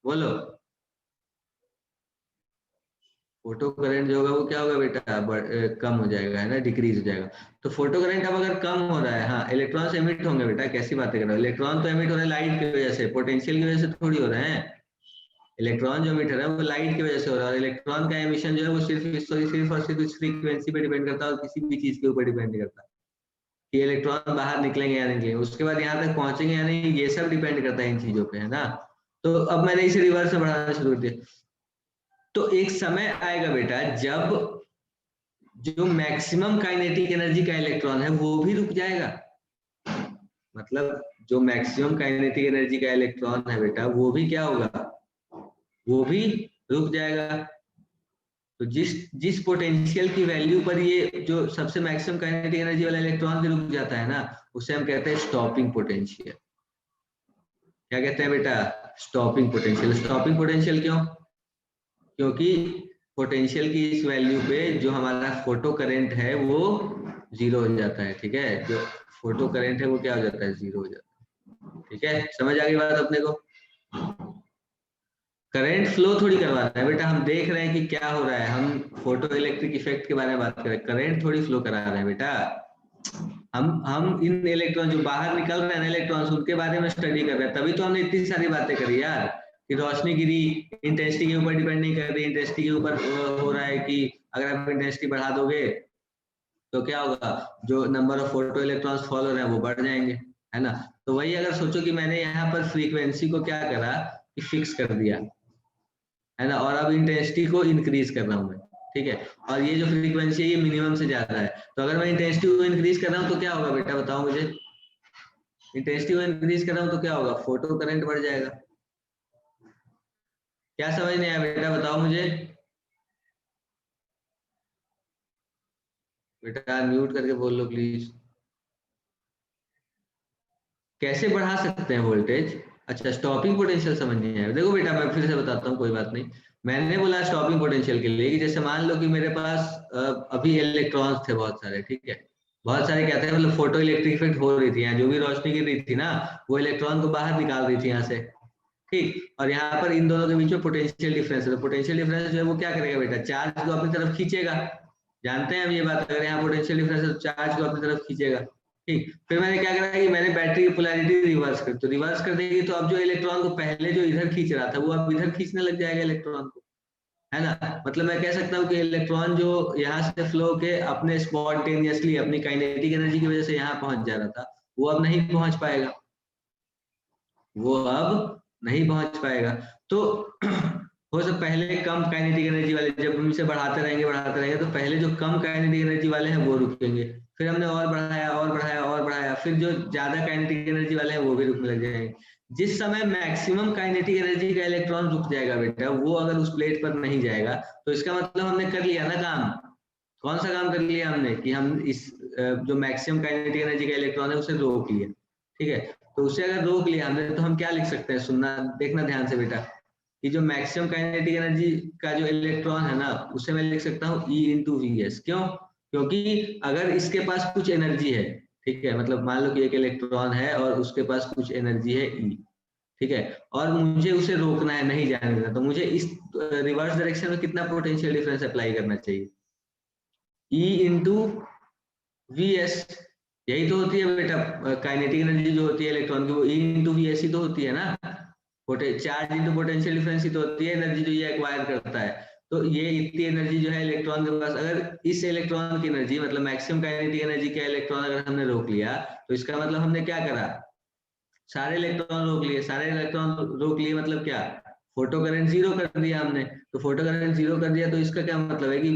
बोलो, फोटो करंट जो होगा वो क्या होगा बेटा? कम हो जाएगा, है ना, डिक्रीज हो जाएगा। तो फोटो करंट अब अगर कम हो रहा है, हाँ, इलेक्ट्रॉन्स एमिट होंगे बेटा, कैसी बातें कर रहे हो? इलेक्ट्रॉन तो एमिट हो रहे हैं लाइट की वजह से, पोटेंशियल की वजह से थोड़ी हो रहे हैं। इलेक्ट्रॉन जो एमिट हो रहा है वो लाइट की वजह से हो रहा है, और इलेक्ट्रॉन का एमिशन जो है वो सिर्फ और सिर्फ फ्रीक्वेंसी पे डिपेंड करता है, और किसी भी चीज के ऊपर डिपेंड नहीं करता कि इलेक्ट्रॉन बाहर निकलेंगे या नहीं निकलेंगे, उसके बाद यहाँ तक पहुंचेंगे या नहीं, ये सब डिपेंड करता है इन चीजों पे, है ना। तो अब मैंने इसे रिवर्स में बढ़ाना शुरू कर दिया। तो एक समय आएगा बेटा जब जो मैक्सिमम काइनेटिक एनर्जी का इलेक्ट्रॉन है वो भी रुक जाएगा। मतलब जो मैक्सिमम काइनेटिक एनर्जी का इलेक्ट्रॉन है बेटा, वो भी क्या होगा? वो भी रुक जाएगा। तो जिस जिस पोटेंशियल की वैल्यू पर ये जो सबसे मैक्सिमम काइनेटिक एनर्जी वाला इलेक्ट्रॉन भी रुक जाता है ना, उसे हम कहते हैं स्टॉपिंग पोटेंशियल। क्या कहते हैं बेटा? Stopping potential. स्टॉपिंग पोटेंशियल क्यों? क्योंकि पोटेंशियल की इस वैल्यू पे जो हमारा फोटो करंट है वो जीरो हो जाता है। ठीक है, जो फोटो करंट है वो क्या हो जाता है? जीरो हो जाता है। ठीक है, समझ आ गई बात अपने को? करंट फ्लो थोड़ी करवा रहा है बेटा, हम देख रहे हैं कि क्या हो रहा है, हम फोटो इलेक्ट्रिक इफेक्ट के बारे में बात कर रहे हैं, करंट थोड़ी फ्लो करा रहे हैं बेटा। हम इन इलेक्ट्रॉन जो बाहर निकल रहे हैं ना इलेक्ट्रॉन्स, उनके बारे में स्टडी कर रहे हैं, तभी तो हमने इतनी सारी बातें करी यार, कि रोशनी गिरी, इंटेंसिटी के ऊपर डिपेंड नहीं कर रही, इंटेंसिटी के ऊपर हो रहा है कि अगर आप इंटेंसिटी बढ़ा दोगे तो क्या होगा, जो number of photo electrons fall हो रहे हैं वो बढ़ जाएंगे, है ना। तो वही अगर सोचो कि मैंने यहाँ पर फ्रीक्वेंसी को क्या करा कि फिक्स कर दिया, है ना, और अब इंटेंसिटी को इंक्रीज कर रहा हूँ मैं। ठीक है, और ये जो फ्रीक्वेंसी है ये मिनिमम से ज्यादा है, तो अगर मैं इंटेंसिटी को इंक्रीज कर रहा हूँ तो क्या होगा बेटा, बताओ मुझे। इंटेंसिटी को इंक्रीज कर रहा हूँ तो क्या होगा, फोटो करंट बढ़ जाएगा। क्या समझ नहीं आया बेटा, बताओ मुझे। बेटा म्यूट करके बोल लो प्लीज। कैसे बढ़ा सकते हैं वोल्टेज? अच्छा, स्टॉपिंग पोटेंशियल समझ नहीं आया। देखो बेटा मैं फिर से बताता हूँ, कोई बात नहीं। मैंने बोला स्टॉपिंग पोटेंशियल के लिए कि जैसे मान लो कि मेरे पास अभी इलेक्ट्रॉन्स थे बहुत सारे, ठीक है, बहुत सारे क्या थे, मतलब फोटो इलेक्ट्रिक इफेक्ट हो रही थी, यहाँ जो भी रोशनी गिर रही थी ना वो इलेक्ट्रॉन को बाहर निकाल रही थी यहाँ से। ठीक, और यहाँ पर इन दोनों के बीच में पोटेंशियल डिफरेंस है, तो पोटेंशियल डिफरेंस जो है वो क्या करेगा बेटा, चार्ज को अपनी तरफ खींचेगा। जानते हैं हम ये बात, अगर यहाँ पोटेंशियल डिफरेंस है तो चार्ज को अपनी तरफ खींचेगा। ठीक, फिर मैंने क्या करा कि मैंने बैटरी की पोलैरिटी रिवर्स कर, तो रिवर्स कर देगी तो अब जो इलेक्ट्रॉन को पहले जो इधर खींच रहा था वो अब इधर खींचने लग जाएगा इलेक्ट्रॉन को, है ना। मतलब मैं कह सकता हूँ कि इलेक्ट्रॉन जो यहाँ से फ्लो के अपने स्पॉन्टेनियसली अपनी काइनेटिक एनर्जी की वजह से यहाँ पहुंच जा रहा था, वो अब नहीं पहुंच पाएगा, वो अब नहीं पहुंच पाएगा। तो हो सकता पहले कम काइनेटिक एनर्जी वाले, जब हम इसे बढ़ाते रहेंगे तो पहले जो कम काइनेटिक एनर्जी वाले हैं वो रुकेंगे, फिर हमने और बढ़ाया और बढ़ाया और बढ़ाया, फिर जो ज्यादा काइनेटिक एनर्जी वाले हैं वो भी रुकने लग जाएंगे। जिस समय मैक्सिमम काइनेटिक एनर्जी का इलेक्ट्रॉन रुक जाएगा बेटा, वो अगर उस प्लेट पर नहीं जाएगा, तो इसका मतलब हमने कर लिया ना काम। कौन सा काम कर लिया हमने, कि हम इस जो मैक्सिमम काइनेटिक एनर्जी का इलेक्ट्रॉन है उसे रोक लिया। ठीक है, तो उसे अगर रोक लिया हमने तो हम क्या लिख सकते हैं, सुनना देखना ध्यान से बेटा, कि जो मैक्सिमम काइनेटिक एनर्जी का जो इलेक्ट्रॉन है ना उसे मैं लिख सकता हूँ E इंटू वी एस। क्यों? क्योंकि अगर इसके पास कुछ एनर्जी है, ठीक है, मतलब मान लो कि एक इलेक्ट्रॉन है और उसके पास कुछ एनर्जी है E, ठीक है, और मुझे उसे रोकना है, नहीं जाने देना, तो मुझे इस रिवर्स डायरेक्शन में कितना पोटेंशियल डिफरेंस अप्लाई करना चाहिए, E इंटू वी एस। यही तो होती है बेटा काइनेटिक एनर्जी जो होती है इलेक्ट्रॉन की, वो E इंटू वी एस ही तो होती है ना। चार्ज इंटू पोटेंशियल डिफरेंस ही तो होती है एनर्जी जो ये एक्वायर करता है। तो ये इतनी एनर्जी जो है इलेक्ट्रॉन के पास, अगर इस इलेक्ट्रॉन की एनर्जी मतलब मैक्सिमम काइनेटिक एनर्जी का इलेक्ट्रॉन अगर हमने रोक लिया, तो इसका मतलब हमने क्या करा, सारे इलेक्ट्रॉन रोक लिए। सारे इलेक्ट्रॉन रोक लिए मतलब क्या, फोटो करंट जीरो कर दिया हमने। तो फोटो करंट जीरो कर दिया तो इसका क्या मतलब है कि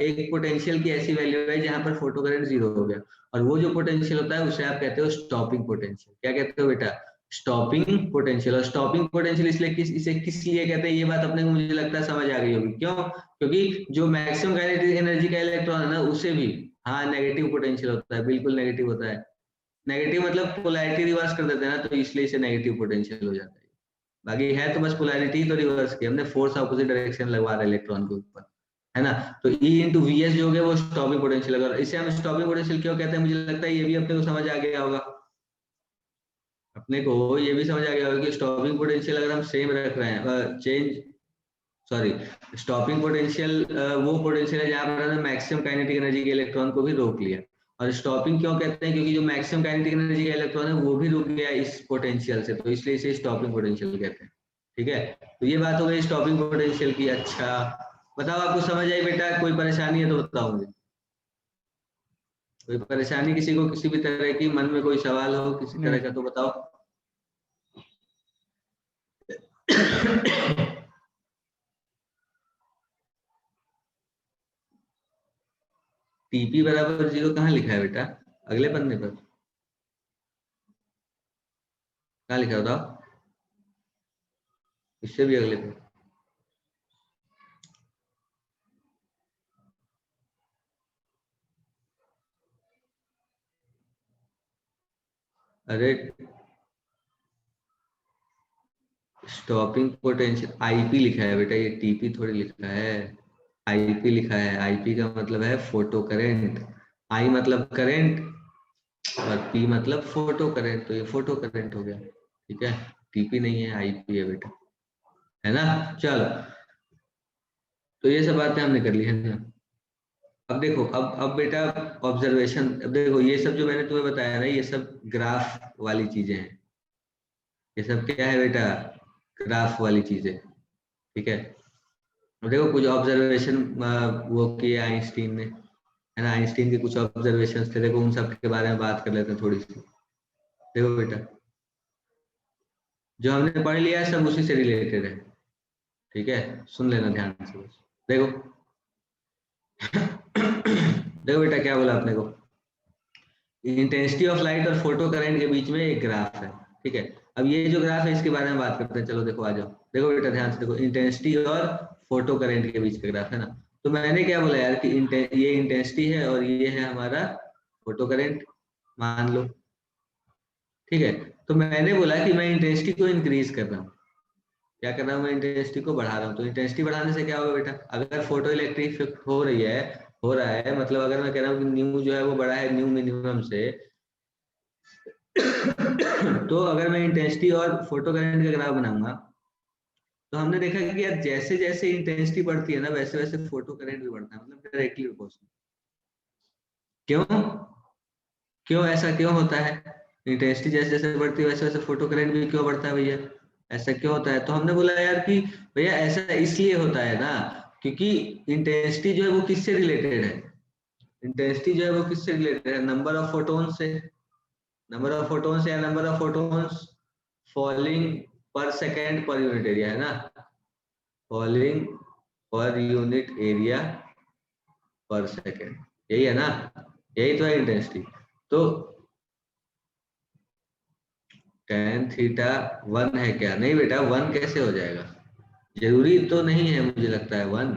एक पोटेंशियल की ऐसी वैल्यू है जहां पर फोटो करंट जीरो हो गया, और वो जो पोटेंशियल होता है उसे आप कहते हो स्टॉपिंग पोटेंशियल। क्या कहते हो बेटा, स्टॉपिंग पोटेंशियल। और स्टॉपिंग पोटेंशियल इसलिए इसे किस लिए कहते हैं, ये बात अपने को मुझे लगता है समझ आ गई होगी। क्यों? क्योंकि जो मैक्सिमम काइनेटिक एनर्जी का इलेक्ट्रॉन है ना उसे भी, हाँ, नेगेटिव पोटेंशियल होता है, बिल्कुल नेगेटिव होता है। नेगेटिव मतलब पोलैरिटी रिवर्स कर देते हैं ना, तो इसलिए इसे नेगेटिव पोटेंशियल हो जाता है। बाकी है तो बस पोलैरिटी तो रिवर्स की, हमने फोर्स ऑपोजिट डायरेक्शन लगवा रहे इलेक्ट्रॉन के ऊपर, है ना। तो E इंटू वी एस जो हो गया वो स्टॉपिंग पोटेंशियल लगा, इसे हम स्टॉपिंग पोटेंशियल क्यों कहते हैं, मुझे लगता है ये भी अपने को समझ आ गया होगा। अपने को ये भी समझ आ गया होगा कि स्टॉपिंग पोटेंशियल अगर हम सेम रख रहे हैं, चेंज, सॉरी, स्टॉपिंग पोटेंशियल वो पोटेंशियल है जहां पर हमने मैक्सिमम काइनेटिक एनर्जी के इलेक्ट्रॉन को भी रोक लिया। और स्टॉपिंग क्यों कहते हैं, क्योंकि जो मैक्सिमम काइनेटिक एनर्जी का इलेक्ट्रॉन है वो भी रुक गया इस पोटेंशियल से, तो इसलिए इसे स्टॉपिंग पोटेंशियल कहते हैं। ठीक है, तो ये बात हो गई स्टॉपिंग पोटेंशियल की। अच्छा बताओ, आपको समझ आई बेटा, कोई परेशानी है तो बताओ मुझे। कोई परेशानी किसी को, किसी भी तरह की मन में कोई सवाल हो किसी तरह का तो बताओ। टीपी बराबर जीरो कहाँ लिखा है बेटा, अगले पन्ने पर कहाँ लिखा है बताओ, इससे भी अगले पे। अरे स्टॉपिंग पोटेंशियल आईपी लिखा है बेटा, ये टीपी थोड़ी लिखा है, आईपी लिखा है। आईपी का मतलब है फोटो करंट, आई मतलब करंट और पी मतलब फोटो करंट, तो ये फोटो करंट हो गया, ठीक है। टीपी नहीं है, आईपी है बेटा, है ना। चलो, तो ये सब बातें हमने कर ली है ना। अब देखो, अब बेटा ऑब्जर्वेशन, अब देखो ये सब जो मैंने तुम्हें बताया ना, ये सब ग्राफ वाली चीजें हैं। ये सब क्या है बेटा, ग्राफ वाली चीजें, ठीक है। अब देखो कुछ ऑब्जर्वेशन वो किए आइंस्टीन ने, है ना। आइंस्टीन के कुछ ऑब्जर्वेशंस थे, देखो उन सब के बारे में बात कर लेते हैं थोड़ी सी। देखो बेटा, जो हमने पढ़ लिया है सब उसी से रिलेटेड है, ठीक है। सुन लेना ध्यान से बस। देखो देखो बेटा क्या बोला आपने को, इंटेंसिटी ऑफ लाइट और फोटो करंट के बीच में एक ग्राफ है, ठीक है। अब ये जो ग्राफ है इसके बारे में बात करते हैं, चलो देखो आ जाओ। देखो बेटा ध्यान से देखो, इंटेंसिटी और फोटो करंट के बीच का ग्राफ है ना। तो मैंने क्या बोला यार कि ये इंटेंसिटी है और ये है हमारा फोटो करंट, मान लो, ठीक है। तो मैंने बोला कि मैं इंटेंसिटी को इंक्रीज कर रहा हूँ, क्या कर रहा हूँ, मैं इंटेंसिटी को बढ़ा रहा हूँ। तो इंटेंसिटी बढ़ाने से क्या होगा बेटा, अगर फोटो इलेक्ट्रिक इफेक्ट हो रही है, हो रहा है, मतलब अगर मैं कह रहा हूँ कि न्यू जो है वो बड़ा है न्यू मिनिमम से, तो अगर मैं इंटेंसिटी और फोटो करंट का ग्राफ बनाऊंगा, तो हमने देखा कि यार जैसे जैसे इंटेंसिटी बढ़ती है ना, वैसे वैसे फोटो करंट भी बढ़ता है, मतलब डायरेक्टली प्रोपोर्शनल। क्यों, क्यों ऐसा क्यों होता है, इंटेंसिटी जैसे जैसे बढ़ती है वैसे वैसे फोटो करंट भी क्यों बढ़ता है भैया, ऐसा क्यों होता है। तो हमने बोला यार कि भैया ऐसा इसलिए होता है ना, क्योंकि इंटेंसिटी जो है वो किससे रिलेटेड है, इंटेंसिटी जो है वो किससे रिलेटेड है, नंबर ऑफ फोटोन से, नंबर ऑफ फोटोन्स या नंबर ऑफ फोटोन्स फॉलिंग पर सेकेंड पर यूनिट एरिया, है ना, falling per unit area per second, यही है ना, यही तो है इंटेंसिटी। तो tan थीटा 1 है क्या, नहीं बेटा 1 कैसे हो जाएगा, जरूरी तो नहीं है मुझे लगता है 1,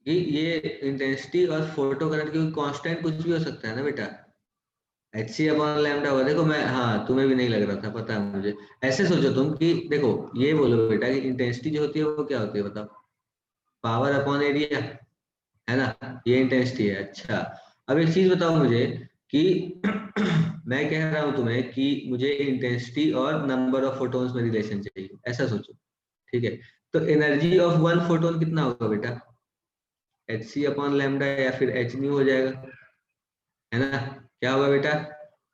कि ये इंटेंसिटी और फोटो करंट की कांस्टेंट कुछ भी हो सकता है ना बेटा, एच सी अपॉन लैम्डा होगा। देखो मैं, हाँ तुम्हें भी नहीं लग रहा था, पता है मुझे। ऐसे सोचो तुम कि देखो, ये बोलो बेटा कि इंटेंसिटी जो होती है वो क्या होती है बताओ, पावर अपॉन एरिया, है ना, ये इंटेंसिटी है। अच्छा, अब एक चीज बताओ मुझे कि मैं कह रहा हूं तुम्हें कि मुझे इंटेंसिटी और नंबर ऑफ फोटोन्स में रिलेशन चाहिए, ऐसा सोचो, ठीक है। तो एनर्जी ऑफ वन फोटोन कितना होगा बेटा, एच सी अपॉन लैम्डा या फिर एच न्यू हो जाएगा, है ना। क्या होगा बेटा,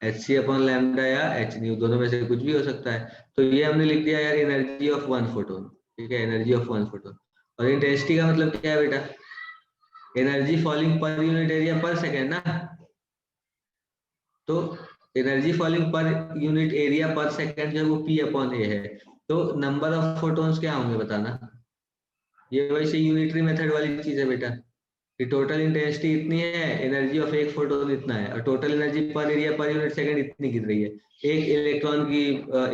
एच सी अपॉन लैम्डा या एच न्यू, दोनों में से कुछ भी हो सकता है। तो ये हमने लिख दिया यार एनर्जी ऑफ वन फोटोन, ठीक है, एनर्जी ऑफ वन फोटोन। और इंटेंसिटी का मतलब क्या है बेटा, energy falling per unit area per second ना। तो energy falling per unit area per second जो है वो पी अपॉन ए है। तो नंबर ऑफ फोटोन्स क्या होंगे बताना, ये वैसे यूनिटरी मेथड वाली चीज है बेटा, कि टोटल इंटेंसिटी इतनी है, एनर्जी ऑफ एक फोटोन इतना है, और टोटल एनर्जी पर एरिया पर यूनिट सेकंड इतनी गिर रही है, एक इलेक्ट्रॉन की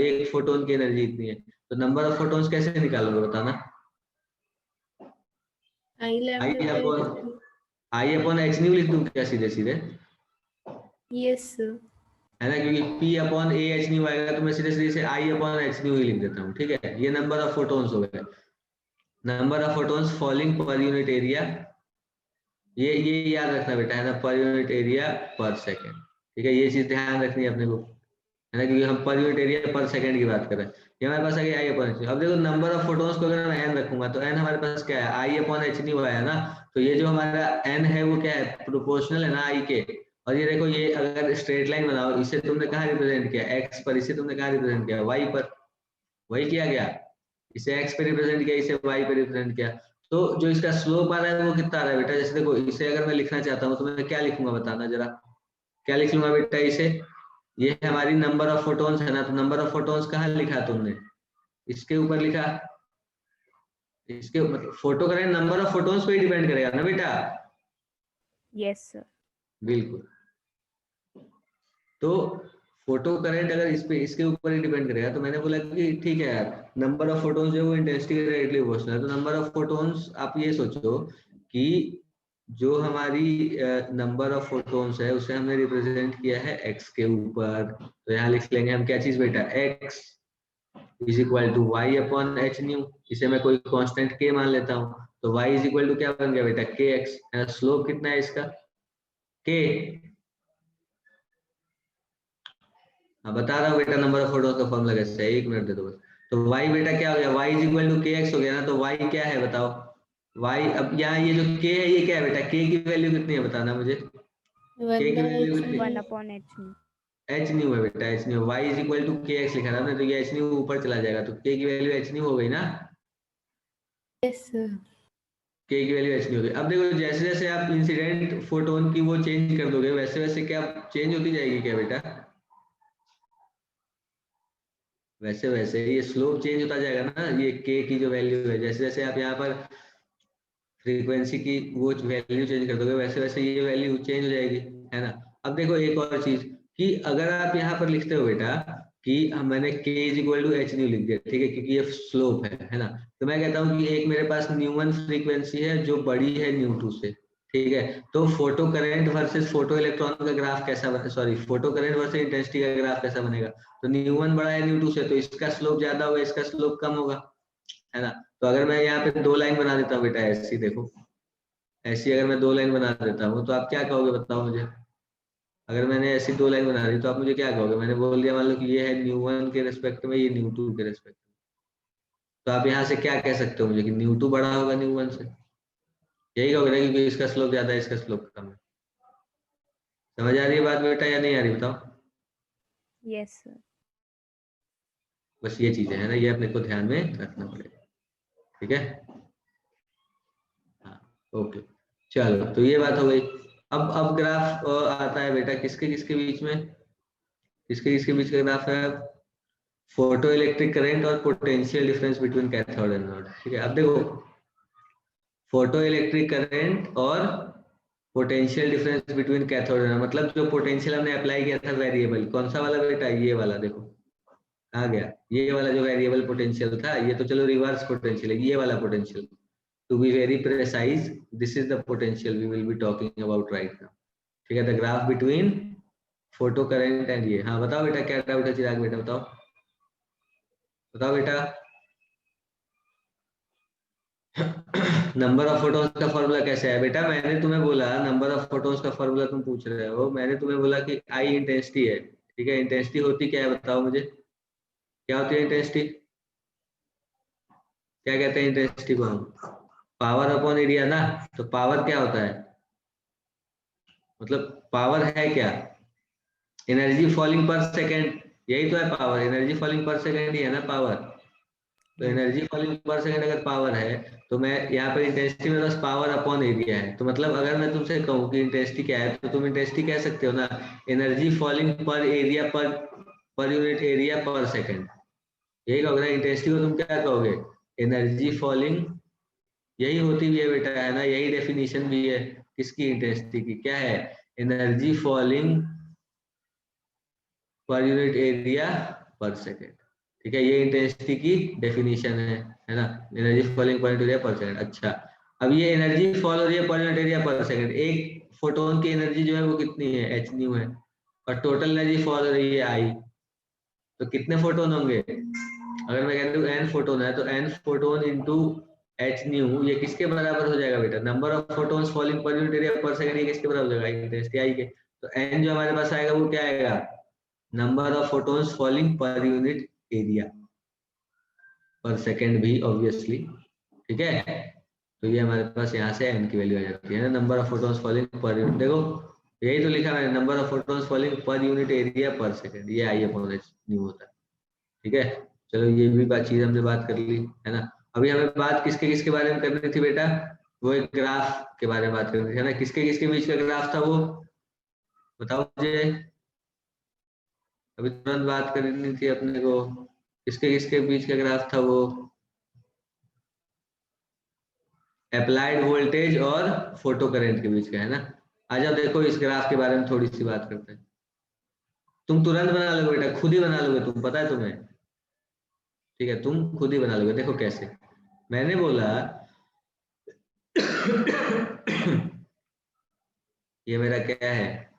एक फोटोन की एनर्जी इतनी है। तो नंबर ऑफ फोटोन्स कैसे निकालोगे बताना, आई लैम्डा आई पर अपॉन, आई अपॉन एच न्यू लिख दूं क्या सीधे सीधे, यस है ना, क्योंकि P upon A H new आएगा, तो मैं सीधे सीधे से आई अपॉन एच न्यू ही लिख देता हूँ, ठीक है। ये नंबर ऑफ फोटोन्स हो गए, number of photons falling per unit area, ये याद रखना बेटा, है ना, पर यूनिट एरिया पर सेकेंड, ठीक है। ये चीज ध्यान रखनी है अपने को, है ना, क्योंकि हम पर यूनिट एरिया पर सेकंड की बात कर रहे हैं। ये हमारे पास आ गया आई अपॉन एच। अब देखो नंबर ऑफ फोटोन्स को अगर मैं एन रखूंगा, तो एन हमारे पास क्या है, आई अपॉन एच न्यू आया ना। तो ये जो हमारा एन है वो क्या है, प्रोपोर्शनल है ना आई के। और ये देखो, ये अगर स्ट्रेट लाइन बनाओ, इसे तुमने कहाँ रिप्रेजेंट किया, एक्स पर, इसे तुमने कहाँ रिप्रेजेंट किया, वाई पर, वही किया गया, इसे एक्स पे रिप्रेजेंट किया, इसे वाई पे रिप्रेजेंट किया। तो जो इसका स्लोप आ रहा है वो कितना आ रहा है बेटा, जैसे देखो इसे अगर मैं लिखना चाहता हूँ तो मैं क्या लिखूंगा बताना जरा, क्या लिख लूंगा बेटा इसे, ये हमारी नंबर ऑफ फोटोन्स है ना, तो नंबर ऑफ फोटोन्स कहाँ लिखा तुमने, इसके ऊपर लिखा, इसके मतलब फोटो करें नंबर ऑफ फोटोन्स पे ही डिपेंड करेगा ना बेटा, यस सर बिल्कुल। तो फोटो करंट अगर इस पे इसके ऊपर ही डिपेंड करेगा, तो मैंने बोला कि ठीक है यार, नंबर ऑफ फोटोन्स जो है वो इंटेंसिटी के डायरेक्टली प्रोपोर्शनल है। तो नंबर ऑफ फोटोन्स आप ये सोचो कि जो हमारी नंबर ऑफ फोटॉन्स है उसे हमने रिप्रेजेंट किया है x के ऊपर, तो यहाँ लिख लेंगे हम क्या चीज बेटा, x is equal to Y upon H nu. इसे मैं कोई कांस्टेंट k मान लेता हूँ, तो y इज इक्वल टू क्या बन गया बेटा, kx। स्लोप कितना है इसका, k। हाँ बता रहा हूँ बेटा, नंबर ऑफ फोटोज का फॉर्मूला कैसे है, 1 मिनट दे दो बस। तो y बेटा क्या हो गया, y is equal to kx हो गया ना, तो y क्या है बताओ, y अब यहाँ ये जो k है ये क्या है बेटा, k की वैल्यू कितनी है बताना मुझे, k 1 की by वैल्यू h कितनी, 1 upon h nu. H nu है बेटा, H nu. y is equal to K X लिखा था ना, तो ये एच न्यू ऊपर चला जाएगा, तो k की वैल्यू एच न्यू हो गई ना, Yes sir. k की वैल्यू एच न्यू हो गई। अब देखो जैसे जैसे आप इंसिडेंट फोटोन की वो चेंज कर दोगे, वैसे वैसे क्या चेंज होती जाएगी क्या बेटा, वैसे वैसे ये स्लोप चेंज होता जाएगा ना, ये k की जो वैल्यू है, जैसे जैसे आप यहाँ पर फ्रीक्वेंसी की वो वैल्यू चेंज कर दोगे, वैसे वैसे ये वैल्यू चेंज हो जाएगी, है ना। अब देखो एक और चीज, कि अगर आप यहाँ पर लिखते हो बेटा कि मैंने k is equal to H nu लिख दिया, ठीक है, क्योंकि ये स्लोप है ना, तो मैं कहता हूँ कि एक मेरे पास न्यू1 फ्रीक्वेंसी है जो बड़ी है न्यू2 से, ठीक है, तो photo current versus photo electron का ग्राफ कैसा बने, sorry photo current versus intensity का ग्राफ कैसा बनेगा, तो न्यू1 बड़ा है न्यू2 से, तो इसका स्लोप ज्यादा होगा, इसका स्लोप कम होगा, है ना। तो अगर मैं यहाँ पे 2 लाइन बना देता हूँ बेटा ऐसी, देखो ऐसी अगर मैं 2 लाइन बना देता हूँ, तो आप क्या कहोगे बताओ मुझे, अगर मैंने ऐसी 2 लाइन बना दी तो आप मुझे क्या कहोगे, मैंने बोल दिया मान लो कि ये है न्यू1 के रेस्पेक्ट में, ये न्यू2 के रेस्पेक्ट में, तो आप यहाँ से क्या कह सकते हो मुझे कि न्यू2 बड़ा होगा न्यू1 से, यही कहोगे ना, क्योंकि इसका स्लोप ज्यादा है इसका स्लोप कम है। समझ आ रही है बात बेटा या नहीं आ रही बताओ, Yes sir. बस ये चीजें है ना, ये अपने को ध्यान में रखना पड़ेगा, ठीक है। हाँ ओके, चलो तो ये बात हो गई। अब ग्राफ आता है बेटा किसके किसके बीच में, किसके किसके बीच का ग्राफ है, फोटो इलेक्ट्रिक करंट और potential difference between cathode and anode, ठीक है। अब देखो फोटो इलेक्ट्रिक करंट और potential difference between cathode and anode, मतलब जो पोटेंशियल हमने अप्लाई किया था वेरिएबल, कौन सा वाला बेटा, ये वाला, देखो आ गया ये वाला जो वेरिएबल पोटेंशियल था, ये तो चलो रिवर्स पोटेंशियल है, ये वाला potential, to be very precise this is the potential we will be talking about right now, ठीक है, the graph between photo current and ये। हाँ बताओ बेटा क्या डाउट है, चिराग बेटा बताओ, बताओ बेटा। नंबर ऑफ फोटोन्स का फॉर्मूला कैसे है बेटा, मैंने तुम्हें बोला नंबर ऑफ फोटोन्स का फॉर्मूला तुम पूछ रहे हो, मैंने तुम्हें बोला कि आई इंटेंसिटी है, ठीक है, इंटेंसिटी होती क्या है बताओ मुझे, क्या होती है इंटेंसिटी, क्या कहते हैं इंटेंसिटी को हम, पावर अपॉन एरिया ना, तो पावर क्या होता है, मतलब पावर है क्या, एनर्जी फॉलिंग पर सेकेंड, यही तो है पावर, एनर्जी फॉलिंग पर सेकेंड ही है ना पावर, तो एनर्जी फॉलिंग पर सेकंड अगर पावर है, तो मैं यहाँ पर इंटेंसिटी में बस पावर अपॉन एरिया है, तो मतलब अगर मैं तुमसे कहूँ कि इंटेंसिटी क्या है, तो तुम इंटेंसिटी कह सकते हो ना, एनर्जी फॉलिंग पर एरिया पर यूनिट एरिया पर सेकंड, यही कहोगे ना इंटेंसिटी को, तुम क्या कहोगे, एनर्जी फॉलिंग, यही होती भी है बेटा, है ना, यही डेफिनेशन भी है किसकी, इंटेंसिटी की, क्या है, energy falling per unit area per second, ठीक है, ये इंटेंसिटी की डेफिनेशन है ना, energy falling per unit area per second. अच्छा अब ये एनर्जी फॉल हो रही है पर यूनिट एरिया पर सेकेंड, एक फोटोन की एनर्जी जो है वो कितनी है, एच न्यू है, और टोटल एनर्जी फॉल हो रही है आई, तो कितने फोटोन होंगे, अगर मैं कहता हूँ एन फोटोन है, तो N photon into H nu, ये किसके बराबर हो जाएगा बेटा, number of photons falling per unit area per second, ये किसके बराबर हो जाएगा, इंटेंसिटी आई के, तो एन जो हमारे पास आएगा वो क्या आएगा, number of photons falling per unit area per second भी ऑब्वियसली, ठीक है, तो ये हमारे पास यहाँ से n की वैल्यू आ जाती है ना, number of photons falling per unit, देखो यही तो लिखा मैंने, number of photons falling per unit area per second, ये आई अपॉन एच न्यू होता है, ठीक है। चलो ये भी बात चीज हमने बात कर ली, है ना। अभी हमें बात किसके किसके बारे में करनी थी बेटा, वो एक ग्राफ के बारे में बात करनी थी, है ना, किसके किसके बीच का ग्राफ था वो बताओ मुझे, अभी तुरंत बात करनी थी अपने को, किसके किसके बीच का ग्राफ था वो, अप्लाइड वोल्टेज और फोटो करंट के बीच का, है ना। आ जाओ देखो इस ग्राफ के बारे में थोड़ी सी बात करते हैं, तुम तुरंत बना लोगे बेटा, खुद ही बना लोगे तुम, पता है तुम्हें, ठीक है, तुम खुद ही बना लोगे, देखो कैसे, मैंने बोला ये मेरा क्या है,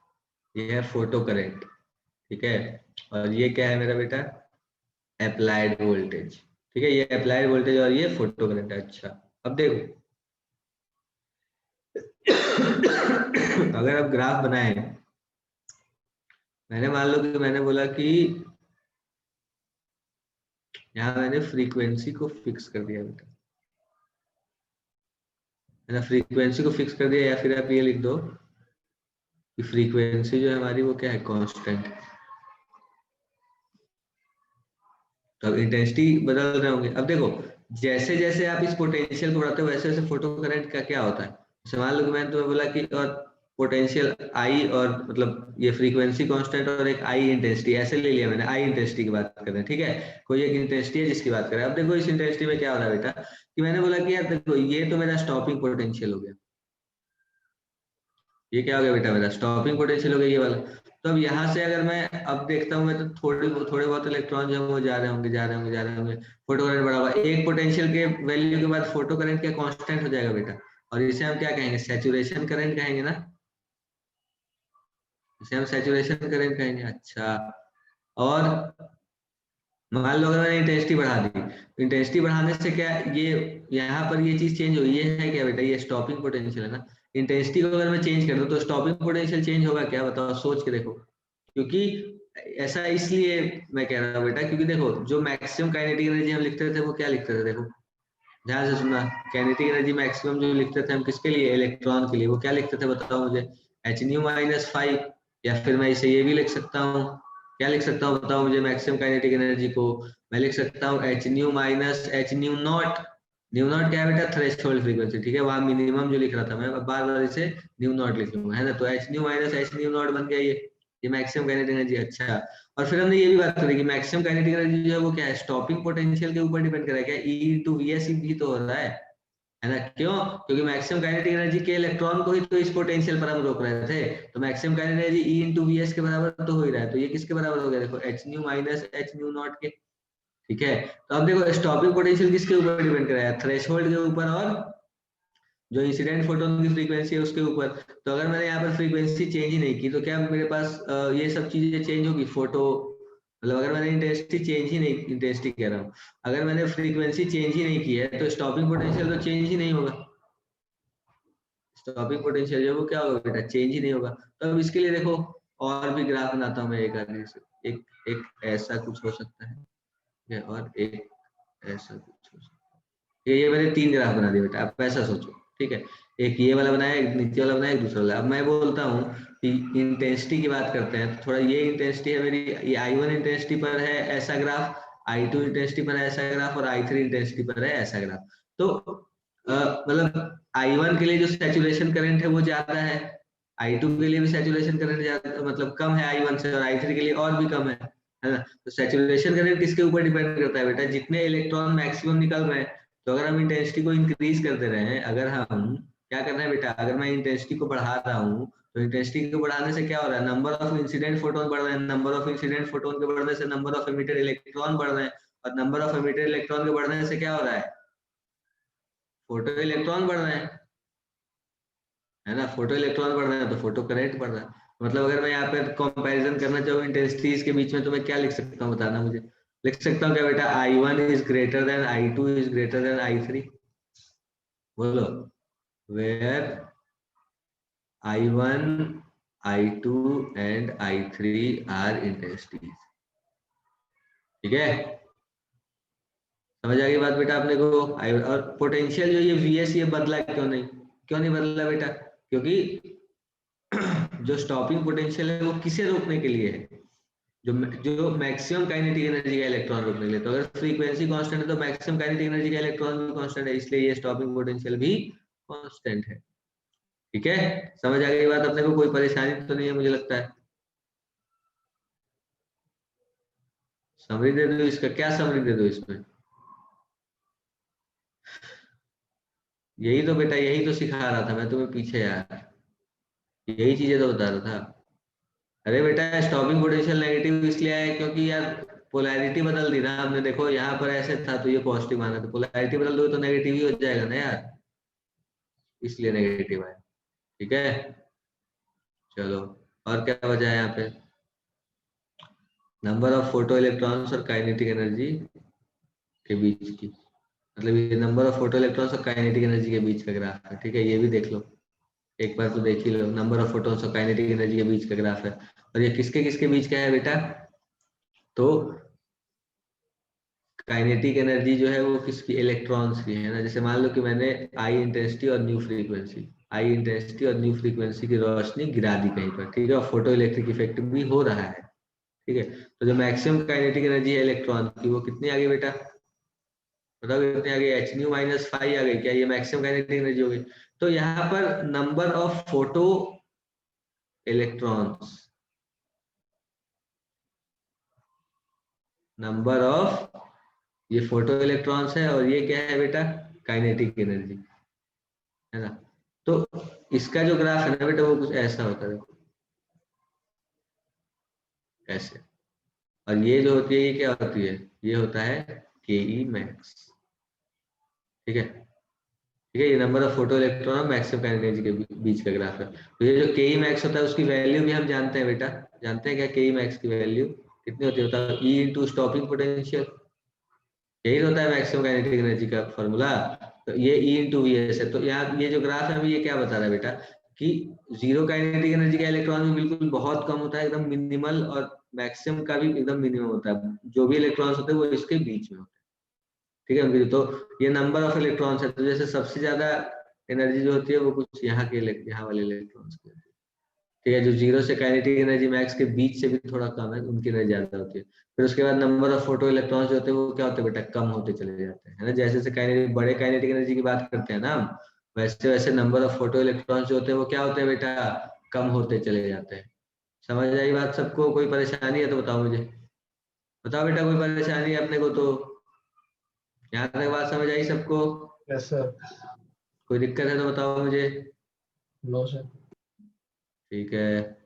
ये है फोटो करंट, ठीक है। और ये क्या है मेरा बेटा, अप्लाइड वोल्टेज, ठीक है। ये अप्लाइड वोल्टेज और ये फोटो करंट है। अच्छा, अब देखो अगर आप ग्राफ बनाए, मैंने मान लो कि मैंने बोला कि यहाँ मैंने फ्रीक्वेंसी को फिक्स कर दिया बेटा, मैंने फ्रीक्वेंसी को फिक्स कर दिया, या फिर आप ये लिख दो कि फ्रीक्वेंसी जो है हमारी वो क्या है, कांस्टेंट। तो अब इंटेंसिटी बदल रहे होंगे। अब देखो जैसे जैसे आप इस पोटेंशियल को बढ़ाते हो वैसे वैसे फोटो करंट का क्या होता है। जैसे मान लो कि मैंने तुम्हें बोला कि और पोटेंशियल आई, और मतलब ये फ्रीक्वेंसी कांस्टेंट और एक आई इंटेंसिटी, ऐसे ले लिया मैंने, आई इंटेंसिटी की बात कर रहे हैं, ठीक है। कोई एक इंटेंसिटी है जिसकी बात करें। अब देखो इस इंटेंसिटी में क्या हो रहा है बेटा, कि मैंने बोला कि यार देखो ये तो मेरा स्टॉपिंग पोटेंशियल हो गया, ये क्या हो गया बेटा, मेरा स्टॉपिंग पोटेंशियल हो गया ये वाला। तो अब यहाँ से अगर मैं अब देखता हूँ मैं, तो थोड़े बहुत इलेक्ट्रॉन जो है वो जा रहे होंगे, जा रहे होंगे, जा रहे होंगे। फोटो करंट बढ़ा हुआ, एक पोटेंशियल के वैल्यू के बाद फोटो करंट क्या कांस्टेंट हो जाएगा बेटा, और इसे हम क्या कहेंगे, सैचुरेशन करंट कहेंगे ना, इसे हम सैचुरेशन करंट कहेंगे। अच्छा, और मान लो अगर मैंने इंटेंसिटी बढ़ा दी, इंटेंसिटी बढ़ाने से क्या ये यहाँ पर ये चीज चेंज हुई, ये है क्या बेटा, ये स्टॉपिंग पोटेंशियल है ना। इंटेंसिटी को अगर मैं चेंज कर दूं तो स्टॉपिंग पोटेंशियल चेंज होगा क्या, बताओ सोच के देखो। क्योंकि ऐसा इसलिए मैं कह रहा हूँ बेटा, क्योंकि देखो जो मैक्सिमम काइनेटिक एनर्जी हम लिखते थे वो क्या लिखते थे, देखो ध्यान से सुनना। काइनेटिक एनर्जी मैक्सिमम जो लिखते थे हम किसके लिए, इलेक्ट्रॉन के लिए, वो क्या लिखते थे बताओ मुझे, एच न्यू माइनस 5। या फिर मैं इसे ये भी लिख सकता हूँ, क्या लिख सकता हूँ बताओ मुझे, मैक्सिमम काइनेटिक एनर्जी को मैं लिख सकता हूँ H nu minus H nu not. New not क्या है बेटा, थ्रेशोल्ड फ्रीक्वेंसी, ठीक है। वहां मिनिमम जो लिख रहा था मैं, बार बार इसे न्यू नॉट लिख लूंगा, है ना। तो H nu minus H nu not बन गया ये मैक्सिमम काइनेटिक एनर्जी। अच्छा, और फिर हमने ये भी बात करी कि मैक्सिमम काइनेटिक एनर्जी जो है वो क्या है, स्टॉपिंग पोटेंशियल के ऊपर डिपेंड कर रहा है क्या, ई इंटू वी एस भी तो हो रहा है ना। क्यों, क्योंकि मैक्सिमम काइनेटिक एनर्जी के इलेक्ट्रॉन को ही तो इस पोटेंशियल पर हम रोक रहे थे, तो maximum kinetic energy E into V S के बराबर तो हो ही रहा है। तो ये किसके बराबर हो गया, देखो H nu minus H nu not के, ठीक है। तो अब देखो स्टॉपिंग पोटेंशियल किसके ऊपर डिपेंड कर रहा है, थ्रेशोल्ड के ऊपर, और जो इंसिडेंट फोटोन की फ्रीक्वेंसी है उसके ऊपर। तो अगर मैंने यहाँ पर फ्रीक्वेंसी चेंज ही नहीं की तो क्या मेरे पास ये सब चीजें चेंज होगी, फोटो मतलब अगर मैंने इंटेंसिटी चेंज ही नहीं, इंटेंसिटी कह रहा हूँ, अगर मैंने फ्रीक्वेंसी चेंज ही नहीं की है तो स्टॉपिंग पोटेंशियल तो चेंज ही नहीं होगा, स्टॉपिंग पोटेंशियल जो वो क्या होगा बेटा, चेंज ही नहीं होगा। तो अब इसके लिए देखो और भी ग्राफ बनाता हूँ मैं एक आगे से, एक एक ऐसा कुछ हो सकता है, ठीक है, और एक ऐसा कुछ हो सकता है। ये मैंने 3 ग्राफ बना दिया बेटा, आप ऐसा सोचो, ठीक है। एक ये वाला बनाया, एक नीचे वाला बनाया, एक दूसरा वाला। अब मैं बोलता हूँ कि इंटेंसिटी की बात करते हैं, तो थोड़ा ये इंटेंसिटी है मेरी, ये I1 इंटेंसिटी पर है ऐसा ग्राफ, I2 इंटेंसिटी पर है ऐसा ग्राफ, और I3 इंटेंसिटी पर है ऐसा ग्राफ। तो मतलब I1 के लिए जो सैचुरेशन करंट है वो ज्यादा है, I2 के लिए भी सैचुरेशन करंट ज्यादा मतलब कम है I1 से, और I3 के लिए और भी कम है ना। तो सैचुरेशन करंट किसके ऊपर डिपेंड करता है बेटा, जितने इलेक्ट्रॉन मैक्सिमम निकल रहे हैं। तो अगर हम इंटेंसिटी को इंक्रीज करते रहे हैं, अगर हम क्या करना है बेटा, अगर मैं इंटेंसिटी को बढ़ा रहा हूँ तो इंटेंसिटी को बढ़ाने से क्या हो रहा है, नंबर ऑफ इंसिडेंट फोटोन बढ़ रहे हैं, नंबर ऑफ इंसिडेंट फोटोन के बढ़ने से नंबर ऑफ एमिटेड इलेक्ट्रॉन बढ़ रहे हैं, और नंबर ऑफ एमिटेड इलेक्ट्रॉन के बढ़ने से क्या हो रहा है, फोटो इलेक्ट्रॉन बढ़ रहे हैं, है ना। फोटो इलेक्ट्रॉन बढ़ रहे हैं तो फोटो करंट बढ़ रहा है। मतलब अगर मैं यहाँ पे कंपैरिजन करना चाहूँ इंटेंसिटीज के बीच में, तो मैं क्या लिख सकता हूँ बताना मुझे, लिख सकता हूँ क्या बेटा, I1 is greater than I2 is greater than I3, बोलो, where I1, I2 and I3 are intensities, ठीक है। समझ आ गई बात बेटा आपने को। और पोटेंशियल जो ये VS ये बदला क्यों नहीं बदला बेटा, क्योंकि जो स्टॉपिंग पोटेंशियल है वो किसे रोकने के लिए है, जो मैक्सिमम काइनेटिक एनर्जी का इलेक्ट्रॉन रोकने के लिए। तो अगर फ्रीक्वेंसी कांस्टेंट है तो मैक्सिमम काइनेटिक एनर्जी का इलेक्ट्रॉन भी कांस्टेंट है, इसलिए ये स्टॉपिंग पोटेंशियल भी कांस्टेंट है, ठीक है। समझ आ गई बात अपने को, कोई परेशानी तो नहीं है मुझे लगता है। समरी दे दो इसका, क्या समरी दे दो इसमें, यही तो बेटा, यही तो सिखा रहा था मैं तुम्हें पीछे यार, यही चीजें तो बता रहा था। अरे बेटा स्टॉपिंग पोटेंशियल नेगेटिव इसलिए है क्योंकि यार पोलैरिटी बदल दी ना हमने, देखो यहाँ पर ऐसे था तो ये पॉजिटिव आना, तो पोलैरिटी बदल दो तो नेगेटिव ही हो जाएगा ना यार, इसलिए नेगेटिव है, ठीक है। चलो, और क्या बचा है यहाँ पे? नंबर ऑफ फोटो इलेक्ट्रॉन्स और काइनेटिक एनर्जी के बीच की, मतलब ये नंबर ऑफ फोटो इलेक्ट्रॉन्स और काइनेटिक एनर्जी के बीच का ग्राफ है। ठीक है, ये भी देख लो, एक बार तो देख ही लो, नंबर ऑफ फोटोन्स और काइनेटिक एनर्जी के बीच का ग्राफ है। और ये किसके किसके बीच का है बेटा? तो काइनेटिक एनर्जी जो है वो किसकी, इलेक्ट्रॉन्स की है ना। जैसे मान लो कि मैंने आई इंटेंसिटी और न्यू फ्रीक्वेंसी, आई इंटेंसिटी और न्यू फ्रीक्वेंसी की रोशनी गिरा दी कहीं पर, ठीक है, और फोटो इलेक्ट्रिक इफेक्ट भी हो रहा है। ठीक है, तो जो मैक्सिमम काइनेटिक एनर्जी है इलेक्ट्रॉन की, वो कितनी आ गई बेटा? बताओ कितनी आ गई? एच न्यू माइनस फाइव आ गई क्या? ये मैक्सिमम काइनेटिक एनर्जी हो गई। तो यहाँ पर number of photo electrons, number of, ये फोटो इलेक्ट्रॉन्स है और ये क्या है बेटा? काइनेटिक एनर्जी, है ना। तो इसका जो ग्राफ है ना बेटा, वो कुछ ऐसा होता है, ऐसे। और ये जो होती है, ये क्या होती है? ये होता है के ई मैक्स। ठीक है, ठीक है, ये नंबर ऑफ फोटो इलेक्ट्रॉन और मैक्सिमम काइनेटिक एनर्जी के बीच का ग्राफ है। तो ये जो के ई मैक्स होता है उसकी वैल्यू भी हम जानते हैं बेटा, जानते हैं क्या के ई मैक्स की वैल्यू कितनी होती है? होता है ई इंटू स्टॉपिंग पोटेंशियल, यही होता है मैक्सिमम काइनेटिक एनर्जी का फॉर्मूला। तो ये ई इंटू वी एस है। तो यहाँ ये जो ग्राफ है हमें ये क्या बता रहा है बेटा, कि जीरो काइनेटिक एनर्जी का इलेक्ट्रॉन भी बिल्कुल बहुत कम होता है, एकदम मिनिमल, और मैक्सिमम का भी एकदम मिनिमम होता है। जो भी इलेक्ट्रॉन्स होते हैं वो इसके बीच में होते हैं। ठीक है उनकी, तो ये नंबर ऑफ इलेक्ट्रॉन्स है। तो जैसे सबसे ज्यादा एनर्जी जो होती है वो कुछ यहाँ के यहाँ वाले इलेक्ट्रॉन्स की होती है। ठीक है, जो जीरो से काइनेटिक एनर्जी मैक्स के बीच से भी थोड़ा कम है, उनकी एनर्जी ज्यादा होती है। फिर उसके बाद नंबर ऑफ फोटो इलेक्ट्रॉन्स जो होते हैं वो क्या होते हैं बेटा? कम होते चले जाते हैं, है ना। जैसे जैसे काइनेटिक, बड़े काइनेटिक एनर्जी की बात करते हैं ना हम, वैसे वैसे नंबर ऑफ फोटो इलेक्ट्रॉन्स जो होते हैं वो क्या होते हैं बेटा? कम होते चले जाते हैं। समझ आई बात सबको? कोई परेशानी है तो बताओ मुझे, बताओ बेटा, कोई परेशानी है अपने को तो? यहाँ तक बात समझ आई सबको? Yes sir. कोई दिक्कत है तो बताओ मुझे। No sir. ठीक है,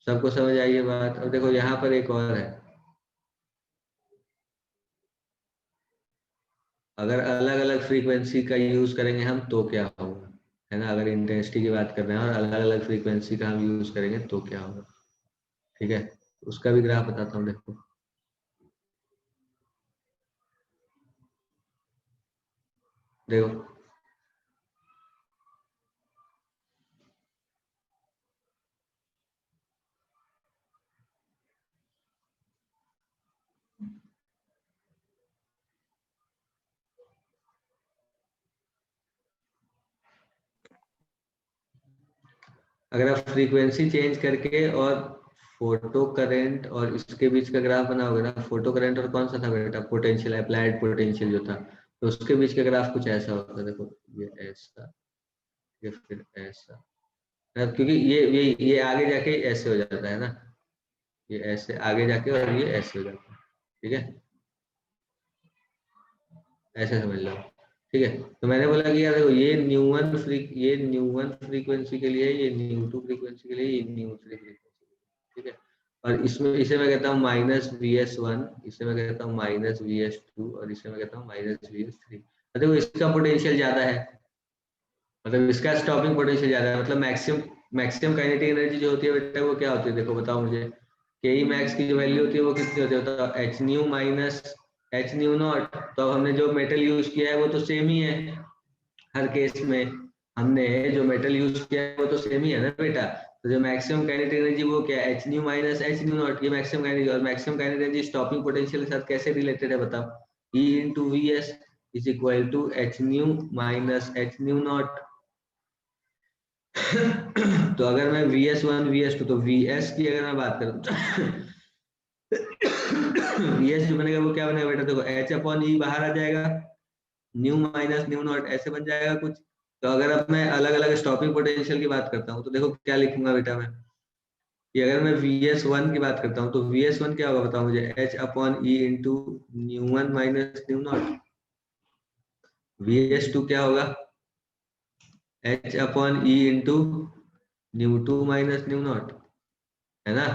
सबको समझ आई ये बात। अब देखो यहाँ पर एक और है, अगर अलग अलग फ्रीक्वेंसी का यूज करेंगे हम तो क्या होगा, है ना। अगर इंटेंसिटी की बात कर रहे हैं और अलग अलग फ्रीक्वेंसी का हम यूज करेंगे तो क्या होगा? ठीक है, उसका भी ग्राफ बताता हूँ, देखो। देखो, अगर आप फ्रीक्वेंसी चेंज करके और फोटो करंट और इसके बीच का ग्राफ बनाओगे ना, फोटो करंट और कौन सा था बेटा? पोटेंशियल, अप्लाइड पोटेंशियल जो था, तो उसके बीच का ग्राफ कुछ ऐसा होता है। देखो, ये ऐसा, ये फिर ऐसा, क्योंकि ये आगे जाके ऐसे हो जाता है ना, ये ऐसे आगे जाके और ये ऐसे हो जाता है। ठीक है, ऐसे समझ लो। ठीक है, तो मैंने बोला कि यार देखो, ये न्यू वन फ्रीक्वेंसी के लिए, ये न्यू टू फ्रीक्वेंसी के लिए, ये न्यू थ्री फ्रीक्वेंसी। ठीक है, और इसमें इसे मैं कहता हूँ माइनस वी एस वन, इसे मैं कहता हूँ माइनस वी एस टू, और इसे मैं कहता हूँ माइनस वी एस थ्री। देखो इसका पोटेंशियल ज्यादा है, मतलब इसका स्टॉपिंग पोटेंशियल ज्यादा है, मतलब मैक्सिमम मैक्सिमम काइनेटिक एनर्जी जो होती है बेटा वो क्या होती है? देखो बताओ मुझे, के ई मैक्स की जो वैल्यू होती है वो कितनी होती है? बताओ, H nu minus H nu naught. तो अब हमने जो मेटल यूज किया है वो तो सेम ही है हर केस में, हमने जो मेटल यूज किया है वो तो सेम ही है ना बेटा। तो जो मैक्सिमम काइनेटिक एनर्जी वो क्या है? H nu minus H nu naught, ये मैक्सिमम काइनेटिक, और maximum kinetic energy stopping potential के साथ कैसे रिलेटेड है बताओ? E into V S is equal to H nu minus H nu naught. तो अगर मैं V S one V S two, तो वी एस की अगर मैं बात करूँ वी एस जो बनेगा वो क्या बनेगा बेटा? देखो एच अपॉन ई बाहर आ जाएगा, न्यू माइनस न्यू नॉट ऐसे बन जाएगा कुछ। तो अगर अब मैं अलग अलग स्टॉपिंग पोटेंशियल की बात करता हूँ तो देखो क्या लिखूंगा बेटा मैं, कि अगर मैं वी एस वन की बात करता हूँ तो वी एस वन क्या होगा बताओ मुझे? H upon E into nu one minus nu naught. V S two क्या होगा? H upon E into nu two minus nu naught, है ना।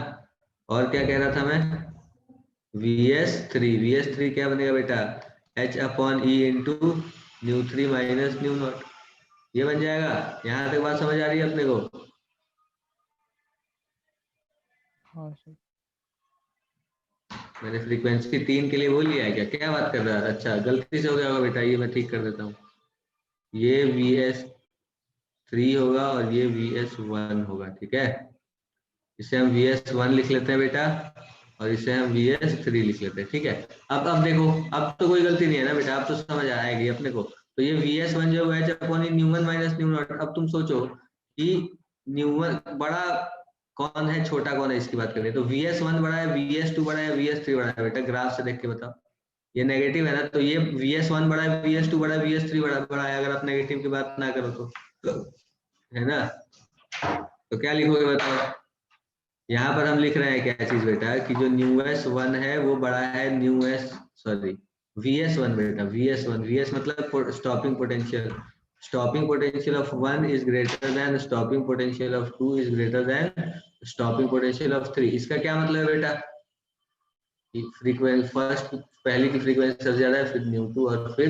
और क्या कह रहा था मैं? वी एस थ्री क्या बनेगा बेटा? H upon E into new three minus nu naught, ये बन जाएगा। यहाँ तक बात समझ आ रही है अपने को? हाँ सर। मैंने फ्रीक्वेंसी 3 के लिए बोल लिया है क्या? क्या बात कर रहा है? अच्छा गलती से हो गया होगा बेटा, ये मैं ठीक कर देता हूँ। ये VS3 होगा और ये VS1 होगा, ठीक है। इसे हम VS1 लिख लेते हैं बेटा और इसे हम VS3 लिख लेते हैं, ठीक है। अब देखो, अब तो कोई गलती नहीं है ना बेटा, अब तो समझ आएगी अपने को। तो ये VS1 जो है अपॉन न्यू1 माइनस न्यू0। अब तुम सोचो कि न्यू1 बड़ा कौन है, छोटा कौन है, इसकी बात करें तो VS1 बड़ा है, VS2 बड़ा है, VS3 बड़ा है। बेटा ग्राफ से देख के बताओ, ये नेगेटिव है ना, तो ये VS1 बड़ा है, VS2 बड़ा है, VS3 बड़ा है, अगर आप नेगेटिव की बात ना करो तो, है ना। तो क्या लिखोगे बताओ? यहाँ पर हम लिख रहे हैं क्या चीज बेटा, कि जो न्यूएस1 है वो बड़ा है VS1 बेटा, VS मतलब stopping potential. Stopping potential of 1 is greater than stopping potential of 2 is greater than stopping potential of 3। इसका क्या मतलब है बेटा? फ्रीक्वेंसी फर्स्ट, पहली की फ्रीक्वेंसी सबसे ज्यादा है, फिर न्यू2 और फिर,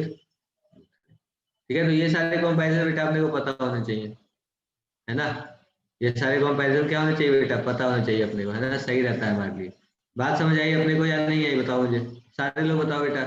ठीक है। तो ये सारे कंपैरिजन बेटा अपने को पता होने चाहिए, है ना। ये सारे कंपैरिजन क्या होने चाहिए बेटा, पता होना चाहिए अपने को, है ना। सही रहता है हमारे लिए। बात समझ आई अपने को या नहीं आई बताओ मुझे, सारे लोग बताओ बेटा।